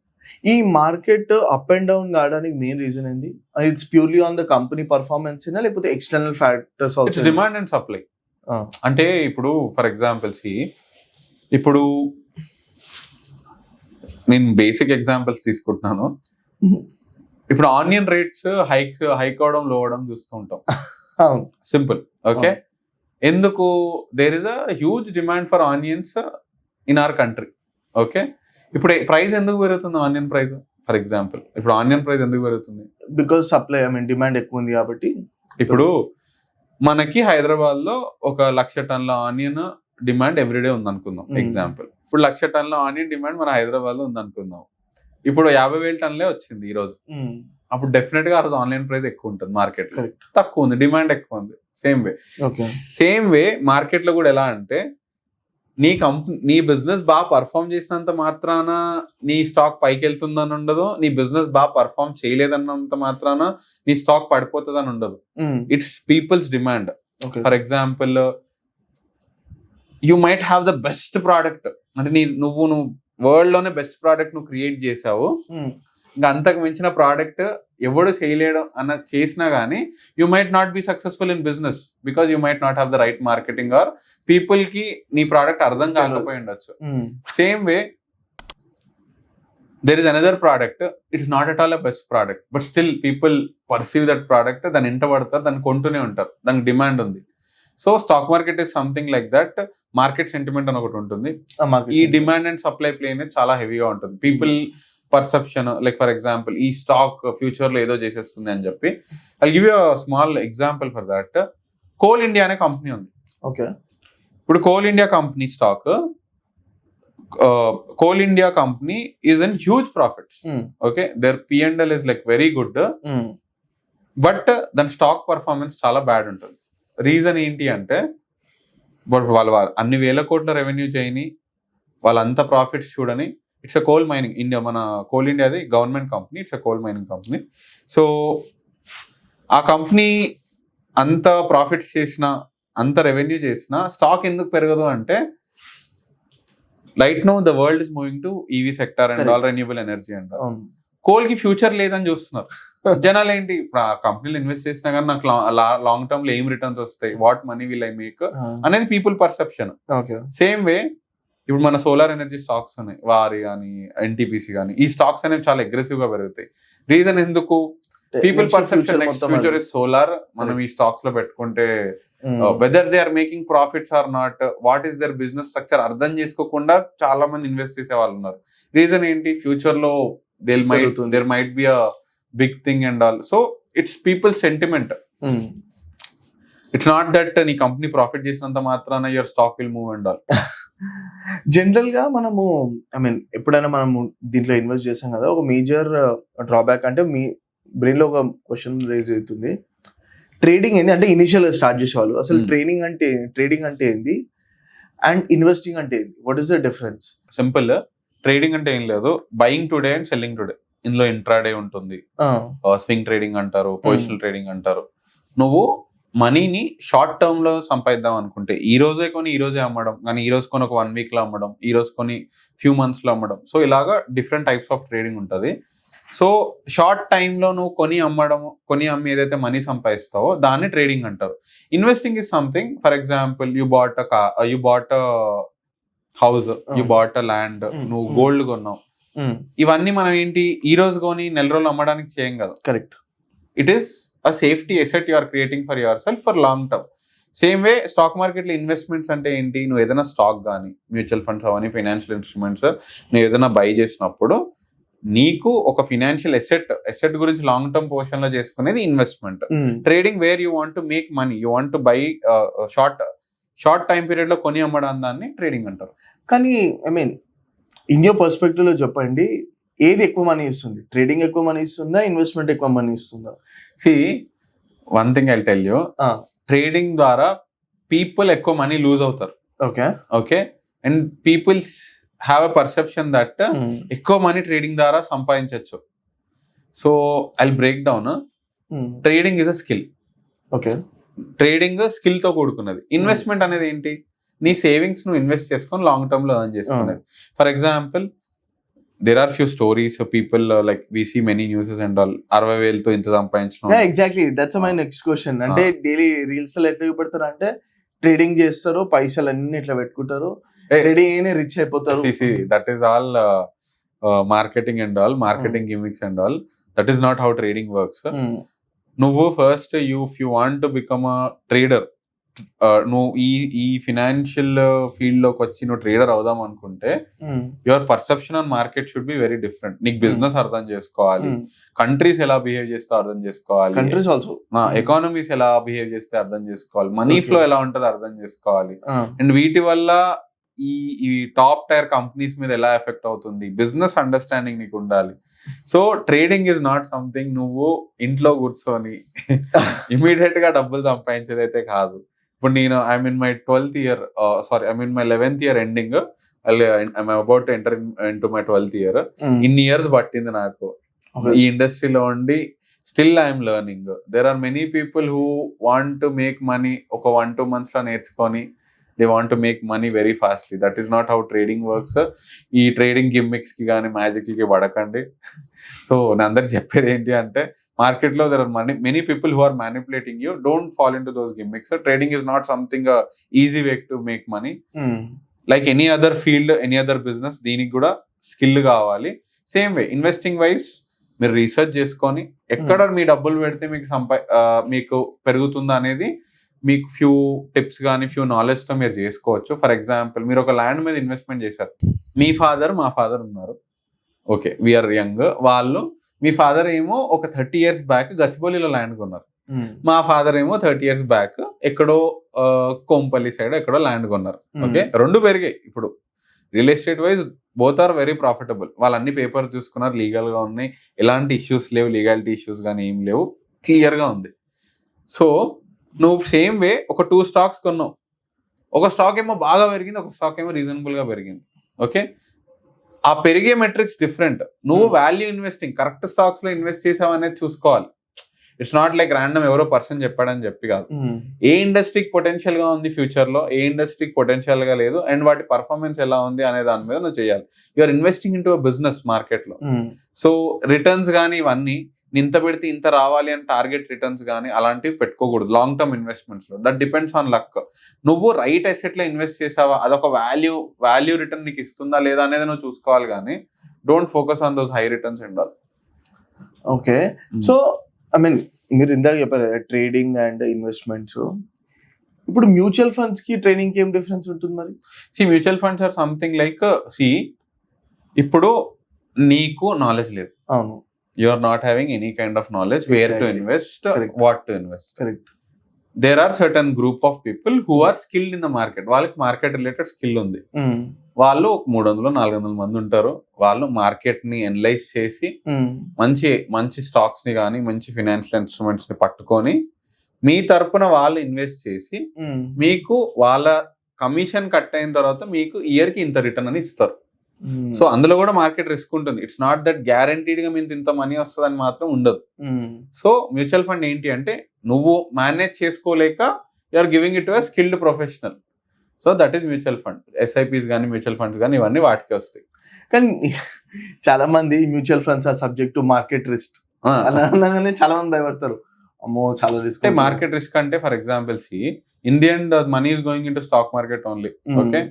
ఈ మార్కెట్ అప్ అండ్ డౌన్ కావడానికి మెయిన్ రీజన్ ఏంది? It's purely on the company performance లేకపోతే external factors also? Demand and supply. అంటే ఇప్పుడు ఫర్ ఎగ్జాంపుల్స్ ఇప్పుడు నేను బేసిక్ ఎగ్జాంపుల్స్ తీసుకుంటున్నాను. ఇప్పుడు ఆనియన్ రేట్స్ హైక్ అవడం లో అవడం చూస్తూ ఉంటాం. సింపుల్. ఓకే, ఎందుకు? There is a huge demand for onions in our country. Okay, ఇప్పుడు ప్రైస్ ఎందుకు పెరుగుతుంది ఆనియన్ ప్రైస్? ఫర్ ఎగ్జాంపుల్ ఇప్పుడు ఆనియన్ ప్రైస్ ఎందుకు పెరుగుతుంది? బికాస్ సప్లై, డిమాండ్ ఎక్కువ ఉంది కాబట్టి. ఇప్పుడు మనకి హైదరాబాద్ లో 1,00,000 టన్నుల ఆనియన్ డిమాండ్ ఎవ్రీడే ఉంది అనుకుందాం ఎగ్జాంపుల్. ఇప్పుడు 1,00,000 టన్నుల ఆనియన్ డిమాండ్ మన హైదరాబాద్ లో ఉంది అనుకుందాం. ఇప్పుడు 50,000 టన్నులే వచ్చింది ఈ రోజు. అప్పుడు డెఫినెట్ గా ఆ రోజు ఆన్లైన్ ప్రైస్ ఎక్కువ ఉంటుంది, మార్కెట్ లో తక్కువ ఉంది, డిమాండ్ ఎక్కువ ఉంది. సేమ్ వే మార్కెట్ లో కూడా ఎలా అంటే, నీ బిజినెస్ బాగా పర్ఫామ్ చేసినంత మాత్రాన నీ స్టాక్ పైకి వెళ్తుందని ఉండదు, నీ బిజినెస్ బాగా పర్ఫామ్ చేయలేదన్నంత మాత్రాన నీ స్టాక్ పడిపోతుందని ఉండదు. It's people's demand. For example you might have the best product, అంటే నువ్వు వరల్డ్ లోనే బెస్ట్ ప్రోడక్ట్ నువ్వు క్రియేట్ చేసావు, ఇంకా అంతకు మించిన ప్రోడక్ట్ ఎవడు చేయలేడు అన్న చేసినా కానీ you might not be successful in business because you might not have the right marketing or people కి నీ ప్రోడక్ట్ అర్థం కాకపోయి ఉండొచ్చు. Same way there is another product, it's not at all a best product, but still people perceive that product, దాన్ని ఇంట పడతారు, దాన్ని కొంటూనే ఉంటారు, దానికి డిమాండ్ ఉంది. So stock market is something like that. Market sentiment అని ఒకటి ఉంటుంది, ఈ డిమాండ్ అండ్ సప్లై ప్లే అనేది చాలా హెవీగా ఉంటుంది. People perception, like for example ఈ స్టాక్ ఫ్యూచర్ లో ఏదో చేసేస్తుంది అని చెప్పి. I give you small example for that. Coal India అనే కంపెనీ ఉంది. ఓకే, ఇప్పుడు Coal India company stock, Coal India company is in huge profits. Okay, their P&L is like very good, but దాని స్టాక్ పర్ఫార్మెన్స్ చాలా బ్యాడ్ ఉంటుంది. రీజన్ ఏంటి అంటే వాళ్ళు అన్ని వేల కోట్ల రెవెన్యూ చేయని, వాళ్ళంతా ప్రాఫిట్స్ చూడని. It's a coal mining India, మన కోల్ ఇండియా అది government company, it's a coal mining company. So ఆ కంపెనీ అంత ప్రాఫిట్స్ చేసిన, అంత రెవెన్యూ చేసిన స్టాక్ ఎందుకు పెరగదు అంటే, right now the world is moving to EV sector and all renewable energy అంట. కోల్ కి ఫ్యూచర్ లేదని చూస్తున్నారు జనాలు. ఏంటి ఇప్పుడు ఆ కంపెనీలు ఇన్వెస్ట్ చేసినా కానీ నాకు లాంగ్ టర్మ్ లో ఏం రిటర్న్స్ వస్తాయి, what money will I make అనేది పీపుల్ పర్సెప్షన్. సేమ్ వే ఇప్పుడు మన సోలార్ ఎనర్జీ స్టాక్స్ ఉన్నాయి, వారి కానీ ఎన్టీపీసీ కానీ, ఈ స్టాక్స్ అనేవి చాలా అగ్రెసివ్ గా పెరుగుతాయి. రీజన్ ఎందుకు? People perception next future is solar, మనం ఈ స్టాక్స్ లో పెట్టుకుంటే whether they are making profits or not, what is their business structure అర్థం చేసుకోకుండా చాలా మంది ఇన్వెస్ట్ చేసే వాళ్ళు ఉన్నారు. రీజన్ ఏంటి? ఫ్యూచర్ లో there might be a big thing and all. So it's people sentiment. It's not that నీ కంపెనీ ప్రాఫిట్ చేసినంత మాత్రాన your stock will move and all. General గా మనము ఎప్పుడైనా మనము దీంట్లో ఇన్వెస్ట్ చేసాం కదా, ఒక మేజర్ డ్రాబ్యాక్ అంటే మీ బ్రెయిన్ లో ఒక క్వశ్చన్ రేజ్ అవుతుంది, ట్రేడింగ్ ఏంది అంటే ఇనిషియల్ స్టార్ట్ చేసేవాళ్ళు అసలు ట్రేడింగ్ అంటే ఏంది అండ్ ఇన్వెస్టింగ్ అంటే ఏంది, what is the difference? Simple, trading అంటే ఏం లేదు, buying today and selling today. ఇందులో ఇంట్రాడే ఉంటుంది, స్వింగ్ ట్రేడింగ్ అంటారు, పొజిషనల్ ట్రేడింగ్ అంటారు. నువ్వు మనీని షార్ట్ టర్మ్ లో సంపాదిద్దాం అనుకుంటే ఈ రోజే కొని ఈ రోజే అమ్మడం, కానీ ఈ రోజు కొని ఒక 1 week లో అమ్మడం, ఈ రోజు కొని ఫ్యూ మంత్స్ లో అమ్మడం. సో ఇలాగా డిఫరెంట్ టైప్స్ ఆఫ్ ట్రేడింగ్ ఉంటుంది. సో షార్ట్ టైంలో నువ్వు కొని అమ్మి ఏదైతే మనీ సంపాదిస్తావో దాన్ని ట్రేడింగ్ అంటారు. Investing is something, for example you bought a house, you bought a land, నువ్వు గోల్డ్ కొన్నావు. ఇవన్నీ మనం ఏంటి ఈ రోజు కొని నెల రోజులు అమ్మడానికి చేయం కదా. Correct. It is a safety asset you are creating for yourself for long term. Same way stock మార్కెట్లో ఇన్వెస్ట్మెంట్స్ అంటే ఏంటి? నువ్వు ఏదైనా స్టాక్ కానీ, మ్యూచువల్ ఫండ్స్ అవన్నీ ఫైనాన్షియల్ ఇన్స్ట్రుమెంట్స్ నువ్వు ఏదైనా బై చేసినప్పుడు నీకు ఒక ఫినాన్షియల్ ఎసెట్ గురించి లాంగ్ టర్మ్ పొజిషన్ లో చేసుకునేది investment. Trading where you want to make money, you want to buy short time period లో కొని అమ్మడం, దాన్ని ట్రేడింగ్ అంటారు. కానీ ఇన్ యువర్ పర్స్పెక్టివ్ లో చెప్పండి, ఏది ఎక్కువ మనీ ఇస్తుంది? ట్రేడింగ్ ఎక్కువ మనీ ఇస్తుందా, ఇన్వెస్ట్మెంట్ ఎక్కువ మనీ ఇస్తుందా? One thing I tell you, trading ద్వారా పీపుల్ ఎక్కువ మనీ లూజ్ అవుతారు. Okay, and people's have a perception that ఎక్కువ మనీ ట్రేడింగ్ ద్వారా సంపాదించవచ్చు. So I break down. Trading is a skill. Okay, trading skill తో కూడుకున్నది. ఇన్వెస్ట్మెంట్ అనేది ఏంటి? నీ సేవింగ్స్ నువ్వు ఇన్వెస్ట్ చేసుకొని లాంగ్ టర్మ్ లో ఎర్న్ చేసుకునేది. For example there are few stories of people like we see many news and all 60,000తో ఇంత సంపాదించడం. Exactly, that's my next question. అంటే డైలీ రీల్స్ లో ఎట్లా చూపెడతారు అంటే ట్రేడింగ్ చేస్తారు, పైసలు అన్ని ఇట్లా పెట్టుకుంటారు, ట్రేడింగ్ అయినా రిచ్ అయిపోతారు. That is all marketing and all, marketing gimmicks and all. That is not how trading works. నువ్వు first if you want to become a trader, నువ్వు ఈ ఫినాన్షియల్ ఫీల్డ్ లోకి వచ్చి నువ్వు ట్రేడర్ అవుదాం అనుకుంటే your perception on market should be very different. నీకు బిజినెస్ అర్థం చేసుకోవాలి, కంట్రీస్ ఎలా బిహేవ్ చేస్తే అర్థం చేసుకోవాలి, కంట్రీస్ ఆల్సో ఎకానమీస్ ఎలా బిహేవ్ చేస్తే అర్థం చేసుకోవాలి, మనీ ఫ్లో ఎలా ఉంటుందో అర్థం చేసుకోవాలి, అండ్ వీటి వల్ల ఈ టాప్ టైర్ కంపెనీస్ మీద ఎలా ఎఫెక్ట్ అవుతుంది, బిజినెస్ అండర్స్టాండింగ్ నీకు ఉండాలి. So trading is not something నువ్వు ఇంట్లో కూర్చొని ఇమీడియట్ గా డబ్బులు సంపాదించేది అయితే కాదు. ఇప్పుడు నేను I'm in my 11th year ending, I'm about to enter into my 12th year. ఇన్ని ఇయర్స్ పట్టింది నాకు ఈ ఇండస్ట్రీలో ఉండి. Still I'm learning. There are many people who want to make money ఒక 1-2 months లో నేర్చుకొని they want to make money very fastly. That is not how trading works. ఈ ట్రేడింగ్ గిమ్మిక్స్ కి కానీ మ్యాజిక్ కి పడకండి. సో నేను అందరికి చెప్పేది ఏంటి అంటే, మార్కెట్లో there are many people who are manipulating you. Don't fall into those gimmicks. Trading is not something a easy way to make money. Like any other field, any other business, దీనికి కూడా స్కిల్ కావాలి. సేమ్ వే ఇన్వెస్టింగ్ వైజ్ మీరు రీసెర్చ్ చేసుకొని ఎక్కడ మీ డబ్బులు పెడితే మీకు పెరుగుతుందా అనేది మీకు ఫ్యూ టిప్స్ కానీ ఫ్యూ నాలెడ్జ్తో మీరు చేసుకోవచ్చు. ఫర్ ఎగ్జాంపుల్ మీరు ఒక ల్యాండ్ మీద ఇన్వెస్ట్మెంట్ చేశారు. మీ ఫాదర్ మా ఫాదర్ ఉన్నారు, ఓకే, వీఆర్ యంగ్. మీ ఫాదర్ ఏమో ఒక 30 years బ్యాక్ గచ్చిబౌలిలో ల్యాండ్ కొన్నారు. మా ఫాదర్ ఏమో 30 years బ్యాక్ ఎక్కడో కోంపల్లి సైడ్ ఎక్కడో ల్యాండ్ కొన్నారు. ఓకే, రెండు పెరిగాయి. ఇప్పుడు real estate wise both are very profitable. వాళ్ళు అన్ని పేపర్స్ చూసుకున్నారు, లీగల్ గా ఉన్నాయి, ఎలాంటి ఇష్యూస్ లేవు, లీగాలిటీ ఇష్యూస్ కానీ ఏం లేవు, క్లియర్ గా ఉంది. సో నువ్వు సేమ్ వే ఒక 2 stocks కొన్నావు, ఒక స్టాక్ ఏమో బాగా పెరిగింది, ఒక స్టాక్ ఏమో రీజనబుల్ గా పెరిగింది. ఓకే, ఆ పెరిగే మెట్రిక్స్ డిఫరెంట్. నువ్వు వాల్యూ ఇన్వెస్టింగ్ కరెక్ట్ స్టాక్స్ లో ఇన్వెస్ట్ చేసావు అనేది చూసుకోవాలి. ఇట్స్ నాట్ లైక్ ర్యాండమ్ ఎవరో పర్సన్ చెప్పాడని చెప్పి కాదు. ఏ ఇండస్ట్రీకి పొటెన్షియల్ గా ఉంది ఫ్యూచర్ లో, ఏ ఇండస్ట్రీకి పొటెన్షియల్ గా లేదు, అండ్ వాటి పర్ఫార్మెన్స్ ఎలా ఉంది అనే దాని మీద నువ్వు చేయాలి. You're investing in to business market లో. సో రిటర్న్స్ కానీ ఇవన్నీ ఇంత పెడితే ఇంత రావాలి అని టార్గెట్ రిటర్న్స్ కానీ అలాంటివి పెట్టుకోకూడదు లాంగ్ టర్మ్ ఇన్వెస్ట్మెంట్స్ లో. That depends on luck. నువ్వు రైట్ అసెట్ లో ఇన్వెస్ట్ చేసావా, అదొక వాల్యూ రిటర్న్ నీకు ఇస్తుందా లేదా అనేది నువ్వు చూసుకోవాలి, కానీ don't focus on those high returns and all. Okay, so I mean మీరు ఇందాక చెప్పారు ట్రేడింగ్ అండ్ ఇన్వెస్ట్మెంట్స్. ఇప్పుడు మ్యూచువల్ ఫండ్స్ కి ట్రేడింగ్ కి ఏం డిఫరెన్స్ ఉంటుంది మరి? Mutual funds or something like ఇప్పుడు నీకు నాలెడ్జ్ లేదు. అవును, you are not having any kind of knowledge where to invest. Correct. What to invest. Correct. There are certain group of people who are skilled in the market. వాళ్ళకి మార్కెట్ రిలేటెడ్ స్కిల్ ఉంది. వాళ్ళు 300-400 మంది ఉంటారు. వాళ్ళు మార్కెట్ ని అనలైజ్ చేసి మంచి స్టాక్స్ ని కానీ మంచి ఫైనాన్షియల్ ఇన్స్ట్రుమెంట్స్ ని పట్టుకొని మీ తరపున వాళ్ళు ఇన్వెస్ట్ చేసి మీకు వాళ్ళ కమిషన్ కట్ అయిన తర్వాత మీకు ఇయర్ కి ఇంత రిటర్న్ అని ఇస్తారు. సో అందులో కూడా మార్కెట్ రిస్క్ ఉంటుంది. ఇట్స్ నాట్ దట్ గ్యారంటీడ్ గా మీకు ఇంత మనీ వస్తుందని మాత్రం ఉండదు. సో మ్యూచువల్ ఫండ్ ఏంటి అంటే నువ్వు మేనేజ్ చేసుకోలేక you're giving it to a skilled professional. So that is mutual fund. SIPs కానీ మ్యూచువల్ ఫండ్స్ కానీ ఇవన్నీ వాటికి వస్తాయి. కానీ చాలా మంది mutual funds are subject to market risk అనగానే చాలా మంది భయపడతారు, అమ్మో చాలా రిస్క్. అంటే మార్కెట్ రిస్క్ అంటే for example in the end money is going in to stock market only. Okay,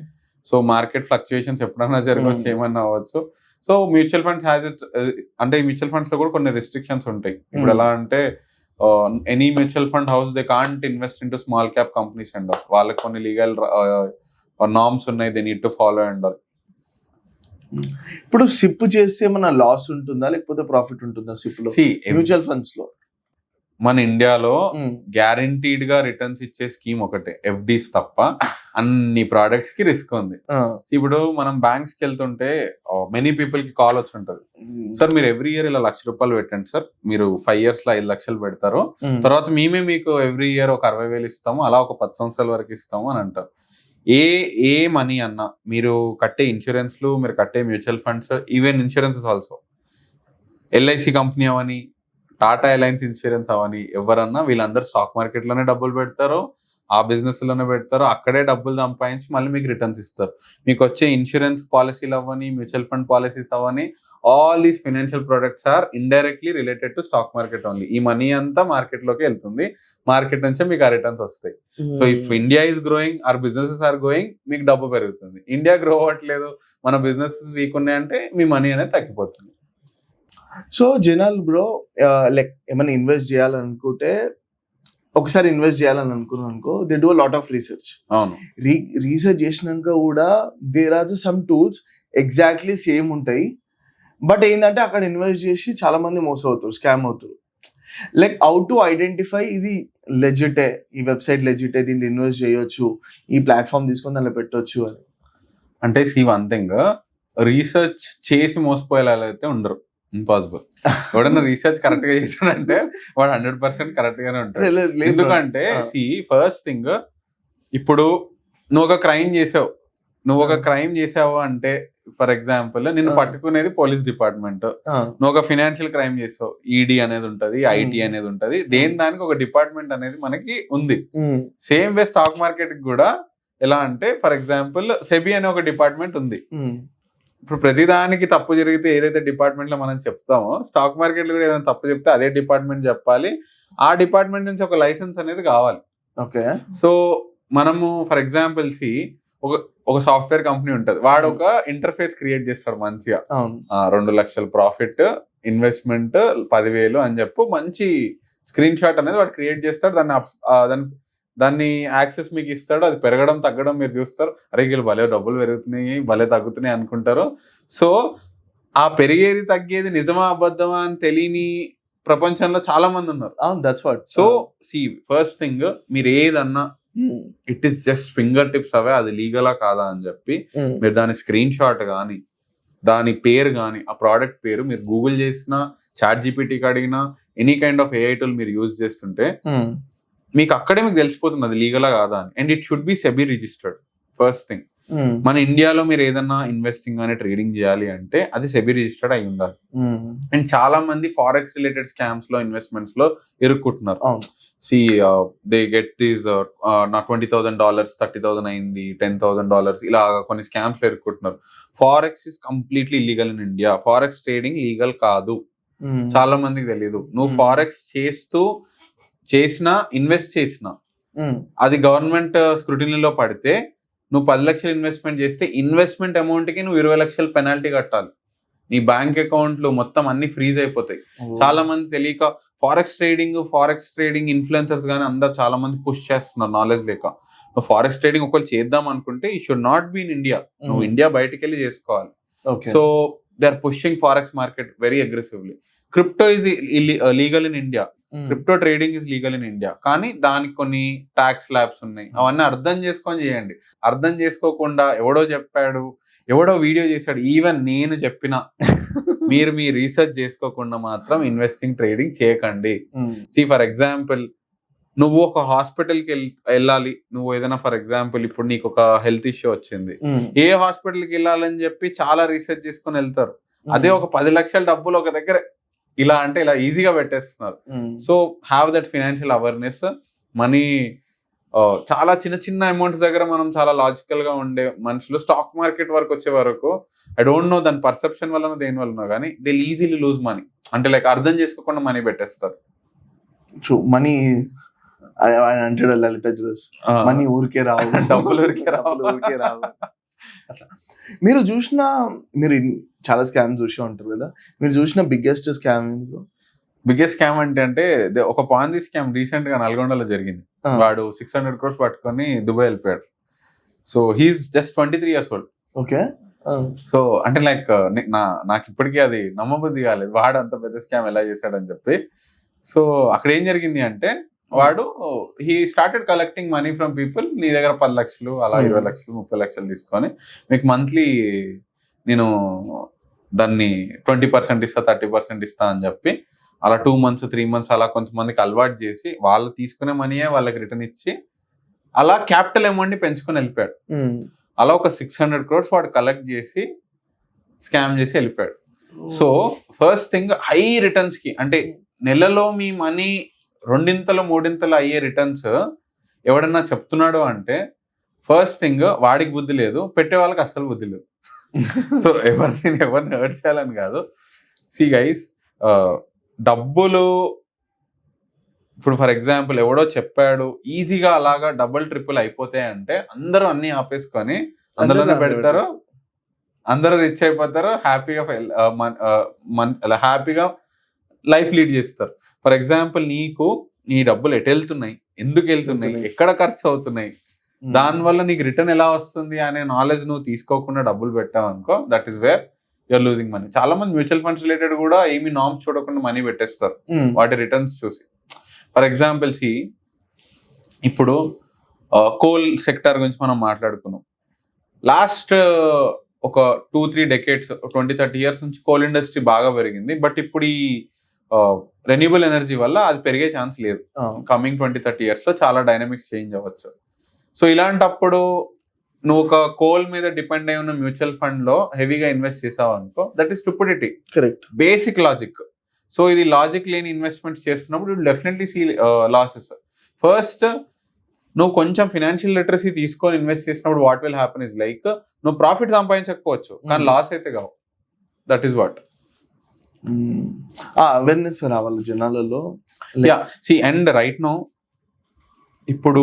so market fluctuations ఎప్పుడైనా జరగవచ్చు, ఏమన్నా అవ్వచ్చు. So mutual funds has it, అంటే మ్యూచువల్ ఫండ్స్ లో కూడా కొన్ని రెస్ట్రిక్షన్స్ ఉంటాయి. ఇప్పుడు ఎలా అంటే any mutual fund house they can't invest in to small cap companies and all. వాళ్ళకి కొన్ని లీగల్ నార్మ్స్ ఉన్నాయి, they need to follow and all. ఇప్పుడు సిప్ చేస్తే ఏమన్నా లాస్ ఉంటుందా లేకపోతే ప్రాఫిట్ ఉంటుందా సిప్ లో, మ్యూచువల్ ఫండ్స్ లో? మన ఇండియాలో గ్యారంటీడ్ గా రిటర్న్స్ ఇచ్చే స్కీమ్ ఒకటే, ఎఫ్డీస్ తప్ప. అన్ని ప్రోడక్ట్స్ కి రిస్క్ ఉంది. ఇప్పుడు మనం బ్యాంక్స్ కి వెళ్తుంటే మెనీ పీపుల్ కి కాల్ వచ్చి ఉంటది, సార్ మీరు ఎవ్రీ ఇయర్ ఇలా ₹1,00,000 పెట్టండి సార్, మీరు 5 years లో 5 లక్షలు పెడతారు, తర్వాత మేమే మీకు ఎవ్రీ ఇయర్ ఒక 60,000 ఇస్తాము, అలా ఒక 10 సంవత్సరాల వరకు ఇస్తాము అని అంటారు. ఏ మనీ అన్నా, మీరు కట్టే ఇన్సూరెన్స్లు, మీరు కట్టే mutual funds, even insurances also, LIC company అవని, టాటా ఎలయన్స్ ఇన్సూరెన్స్ అవని, ఎవరన్నా వీళ్ళందరూ స్టాక్ మార్కెట్ లోనే డబ్బులు పెడతారు, ఆ బిజినెస్ లోనే పెడతారు, అక్కడే డబ్బులు సంపాదించి మళ్ళీ మీకు రిటర్న్స్ ఇస్తారు. మీకు వచ్చే ఇన్సూరెన్స్ పాలసీలు అవ్వని, మ్యూచువల్ ఫండ్ పాలసీస్ అవ్వని, all these financial products are indirectly related to stock market only. ఈ మనీ అంతా మార్కెట్ లోకి వెళ్తుంది, మార్కెట్ నుంచే మీకు ఆ రిటర్న్స్ వస్తాయి. So if India is growing, our businesses are growing, మీకు డబ్బు పెరుగుతుంది. ఇండియా గ్రో అవ్వట్లేదు, మన బిజినెసెస్ వీక్ ఉన్నాయంటే మీ మనీ అనేది తగ్గిపోతుంది. సో జనాలు బ్రో లైక్ ఏమైనా ఇన్వెస్ట్ చేయాలనుకుంటే, ఒకసారి ఇన్వెస్ట్ చేయాలని అనుకున్నాను అనుకో, they do lot of research. అవును, రీసెర్చ్ చేసినాక కూడా there are some tools exactly same ఉంటాయి, బట్ ఏంటంటే అక్కడ ఇన్వెస్ట్ చేసి చాలా మంది మోసం అవుతారు, స్కామ్ అవుతారు. లైక్ హౌ టు ఐడెంటిఫై ఇది లెజిటే, ఈ వెబ్సైట్ లెజిటే, దీంట్లో ఇన్వెస్ట్ చేయొచ్చు, ఈ ప్లాట్ఫామ్ తీసుకొని దాంట్లో పెట్టొచ్చు అని? అంటే వన్ థింగ్, రీసెర్చ్ చేసి మోసపోయేలా అయితే ఉండరు, ఇంపాసిబుల్. ఎవడన్నా రీసెర్చ్ కరెక్ట్ గా చేసాడంటే వాడు 100% కరెక్ట్ గానే ఉంటాడు. ఎందుకంటే ఫస్ట్ థింగ్, ఇప్పుడు నువ్వు ఒక క్రైమ్ చేసావు అంటే, ఫర్ ఎగ్జాంపుల్ నిన్ను పట్టుకునేది పోలీస్ డిపార్ట్మెంట్, నువ్వు ఒక ఫైనాన్షియల్ క్రైమ్ చేసావు, ఈడీ అనేది ఉంటది, ఐటీ అనేది ఉంటది, దానికి ఒక డిపార్ట్మెంట్ అనేది మనకి ఉంది. సేమ్ వే స్టాక్ మార్కెట్ కూడా ఎలా అంటే, ఫర్ ఎగ్జాంపుల్ సెబీ అనే ఒక డిపార్ట్మెంట్ ఉంది. ఇప్పుడు ప్రతిదానికి తప్పు జరిగితే ఏదైతే డిపార్ట్మెంట్ లో మనం చెప్తామో, స్టాక్ మార్కెట్ లో కూడా ఏదైనా తప్పు చెప్తే అదే డిపార్ట్మెంట్ చెప్పాలి. ఆ డిపార్ట్మెంట్ నుంచి ఒక లైసెన్స్ అనేది కావాలి. ఓకే, సో మనము ఫర్ ఎగ్జాంపుల్ ఒక సాఫ్ట్వేర్ కంపెనీ ఉంటది, వాడు ఒక ఇంటర్ఫేస్ క్రియేట్ చేస్తాడు మంచిగా, 2 లక్షల ప్రాఫిట్, ఇన్వెస్ట్మెంట్ 10,000 అని చెప్పు మంచి స్క్రీన్ షాట్ అనేది వాడు క్రియేట్ చేస్తాడు. దాన్ని యాక్సెస్ మీకు ఇస్తాడు, అది పెరగడం తగ్గడం మీరు చూస్తారు, అరే వీళ్ళు భలే డబ్బులు పెరుగుతున్నాయి, భలే తగ్గుతున్నాయి అనుకుంటారు. సో ఆ పెరిగేది తగ్గేది నిజమా అబద్ధమా అని తెలియని ప్రపంచంలో చాలా మంది ఉన్నారు. That's what. So see first thing మీరు ఏదన్నా it is just finger tips అవే, అది లీగలా కాదా అని చెప్పి మీరు దాని స్క్రీన్ షాట్ కానీ దాని పేరు కానీ ఆ ప్రోడక్ట్ పేరు మీరు గూగుల్ చేసినా చాట్ జీపీటీకి అడిగినా any kind of AI tool మీరు యూజ్ చేస్తుంటే మీకు అక్కడే మీకు తెలిసిపోతుంది అది లీగలా కాదా అని. And it should be SEBI registered first thing. మన ఇండియాలో మీరు ఏదన్నా ఇన్వెస్టింగ్ కానీ ట్రేడింగ్ చేయాలి అంటే అది సెబీ రిజిస్టర్డ్ అయి ఉండాలి. అండ్ చాలా మంది ఫారెక్స్ రిలేటెడ్ స్కామ్స్ లో ఇన్వెస్ట్మెంట్స్ లో ఇరుక్కుంటున్నారు. సి దే గెట్ దీస్ నా $20,000 $30,000 అయింది, $10,000 ఇలా కొన్ని స్కామ్స్ లో ఇరుక్కుంటున్నారు. Forex is completely illegal in India. Forex trading legal కాదు, చాలా మందికి తెలియదు. నువ్వు ఫారెక్స్ చేసినా ఇన్వెస్ట్ చేసినా అది గవర్నమెంట్ స్క్రూటినీలో పడితే నువ్వు 10 లక్షలు ఇన్వెస్ట్మెంట్ చేస్తే ఇన్వెస్ట్మెంట్ అమౌంట్ కి నువ్వు 20 లక్షలు పెనాల్టీ కట్టాలి. నీ బ్యాంక్ అకౌంట్లు మొత్తం అన్ని ఫ్రీజ్ అయిపోతాయి. చాలా మంది తెలియక ఫారెక్స్ ట్రేడింగ్ ఇన్ఫ్లుయెన్సర్స్ కానీ అందరు చాలా మంది పుష్ చేస్తున్నారు నాలెడ్జ్ లేక. నువ్వు ఫారెక్స్ ట్రేడింగ్ ఒకవేళ చేద్దాం అనుకుంటే ఈ should not be in India. నువ్వు ఇండియా బయటకు వెళ్ళి చేసుకోవాలి. So they are pushing forex market very aggressively. Crypto is legal in India, crypto trading is legal in India. కానీ దానికి కొన్ని ట్యాక్స్ ల్యాబ్స్ ఉన్నాయి, అవన్నీ అర్థం చేసుకొని చేయండి. అర్థం చేసుకోకుండా ఎవడో చెప్పాడు, ఎవడో వీడియో చేశాడు, ఈవెన్ నేను చెప్పిన మీరు మీ రీసెర్చ్ చేసుకోకుండా మాత్రం ఇన్వెస్టింగ్ ట్రేడింగ్ చేయకండి. సి ఫర్ ఎగ్జాంపుల్ నువ్వు ఒక హాస్పిటల్కి వెళ్ళాలి, నువ్వు ఏదైనా ఫర్ ఎగ్జాంపుల్ ఇప్పుడు నీకు ఒక హెల్త్ ఇష్యూ వచ్చింది, ఏ హాస్పిటల్కి వెళ్ళాలని చెప్పి చాలా రీసెర్చ్ చేసుకొని వెళ్తారు. అదే ఒక 10 లక్షల డబ్బులు ఒక దగ్గర ఇలా అంటే ఇలా ఈజీగా పెట్టేస్తున్నారు. So have that financial awareness. Money చాలా చిన్న చిన్న అమౌంట్స్ దగ్గర మనం చాలా లాజికల్ గా ఉండే మనుషులు స్టాక్ మార్కెట్ వరకు వచ్చే వరకు ఐ డోంట్ నో దాని పర్సెప్షన్ వలన దేని వలన కానీ దే ఈజీలీ లూజ్ మనీ. అంటే లైక్ అర్థం చేసుకోకుండా మనీ పెట్టేస్తారు. మనీ అంటాడు లలిత జ్యూస్, మనీ ఊరికే రావు, డబ్బులు ఊరికే రావు. మీరు చాలా స్కామ్స్ చూసే ఉంటారు కదా, మీరు చూసిన బిగ్గెస్ట్ స్కామ్ అంటే ఒక పాంజీ స్కామ్ రీసెంట్ గా నల్గొండలో జరిగింది. వాడు 600 crores పట్టుకొని దుబాయ్ వెళ్ళిపోయాడు. So he is just 23 years old. Okay. So అంటే లైక్ నాకు ఇప్పటికీ అది నమ్మబుద్ధి కాలేదు, వాడు అంత పెద్ద స్కామ్ ఎలా చేశాడని చెప్పి. సో అక్కడ ఏం జరిగింది అంటే వాడు he started collecting money from people. నీ దగ్గర 10 లక్షలు అలా 20 లక్షలు 30 లక్షలు తీసుకొని మీకు మంత్లీ నేను దాన్ని 20% ఇస్తా 30% ఇస్తా అని చెప్పి అలా 2 months 3 months అలా కొంతమందికి అలవాటు చేసి వాళ్ళు తీసుకునే మనీయే వాళ్ళకి రిటర్న్ ఇచ్చి అలా క్యాపిటల్ అమౌంట్ ని పెంచుకొని వెళ్ళిపోయాడు. అలా ఒక 600 crores వాడు కలెక్ట్ చేసి స్కామ్ చేసి వెళ్ళిపోయాడు. So first thing high returns కి అంటే నెలలో మీ మనీ 2 3 అయ్యే రిటర్న్స్ ఎవడన్నా చెప్తున్నాడు అంటే ఫస్ట్ థింగ్ వాడికి బుద్ధి లేదు, పెట్టే వాళ్ళకి అసలు బుద్ధి లేదు. సో ఎవరిని హర్ట్ చేయాలని కాదు. సి గైస్, డబ్బులు ఇప్పుడు ఫర్ ఎగ్జాంపుల్ ఎవడో చెప్పాడు ఈజీగా అలాగా డబుల్ ట్రిపుల్ అయిపోతాయి అంటే అందరూ అన్ని ఆపేసుకొని అందులోనే పెడతారు, అందరూ రిచ్ అయిపోతారు, హ్యాపీగా లైఫ్ లీడ్ చేస్తారు. ఫర్ ఎగ్జాంపుల్ నీకు నీ డబ్బులు ఎటు వెళ్తున్నాయి, ఎందుకు వెళ్తున్నాయి, ఎక్కడ ఖర్చు అవుతున్నాయి, దానివల్ల నీకు రిటర్న్ ఎలా వస్తుంది అనే నాలెడ్జ్ నువ్వు తీసుకోకుండా డబ్బులు పెట్టావు అనుకో, that is where you're losing money. చాలా మంది మ్యూచువల్ ఫండ్స్ రిలేటెడ్ కూడా ఏమి నామ్స్ చూడకుండా మనీ పెట్టేస్తారు వాటి రిటర్న్స్ చూసి. ఫర్ ఎగ్జాంపుల్ ఇప్పుడు కోల్ సెక్టర్ గురించి మనం మాట్లాడుకున్నాం. లాస్ట్ ఒక 2-3 decades 20-30 years నుంచి కోల్ ఇండస్ట్రీ బాగా పెరిగింది. బట్ ఇప్పుడు ఈ రెన్యూబుల్ ఎనర్జీ వల్ల అది పెరిగే ఛాన్స్ లేదు. కమింగ్ 20-30 years లో చాలా డైనమిక్స్ చేంజ్ అవ్వచ్చు. సో ఇలాంటప్పుడు నువ్వు ఒక కోల్ మీద డిపెండ్ అయి ఉన్న మ్యూచువల్ ఫండ్ లో హెవీగా ఇన్వెస్ట్ చేసావు అనుకో, that is stupidity. Correct, basic logic. So ఇది లాజిక్ లేని ఇన్వెస్ట్మెంట్స్ చేస్తున్నప్పుడు you definitely see losses. First నువ్వు కొంచెం ఫినాన్షియల్ లిటరసీ తీసుకొని ఇన్వెస్ట్ చేసినప్పుడు what will happen is like నువ్వు ప్రాఫిట్ సంపాదించకపోవచ్చు కానీ లాస్ అయితే కావు. దట్ ఈస్ వాట్ అవేర్నెస్ రావాలి జనాలలో. అండ్ రైట్ నో ఇప్పుడు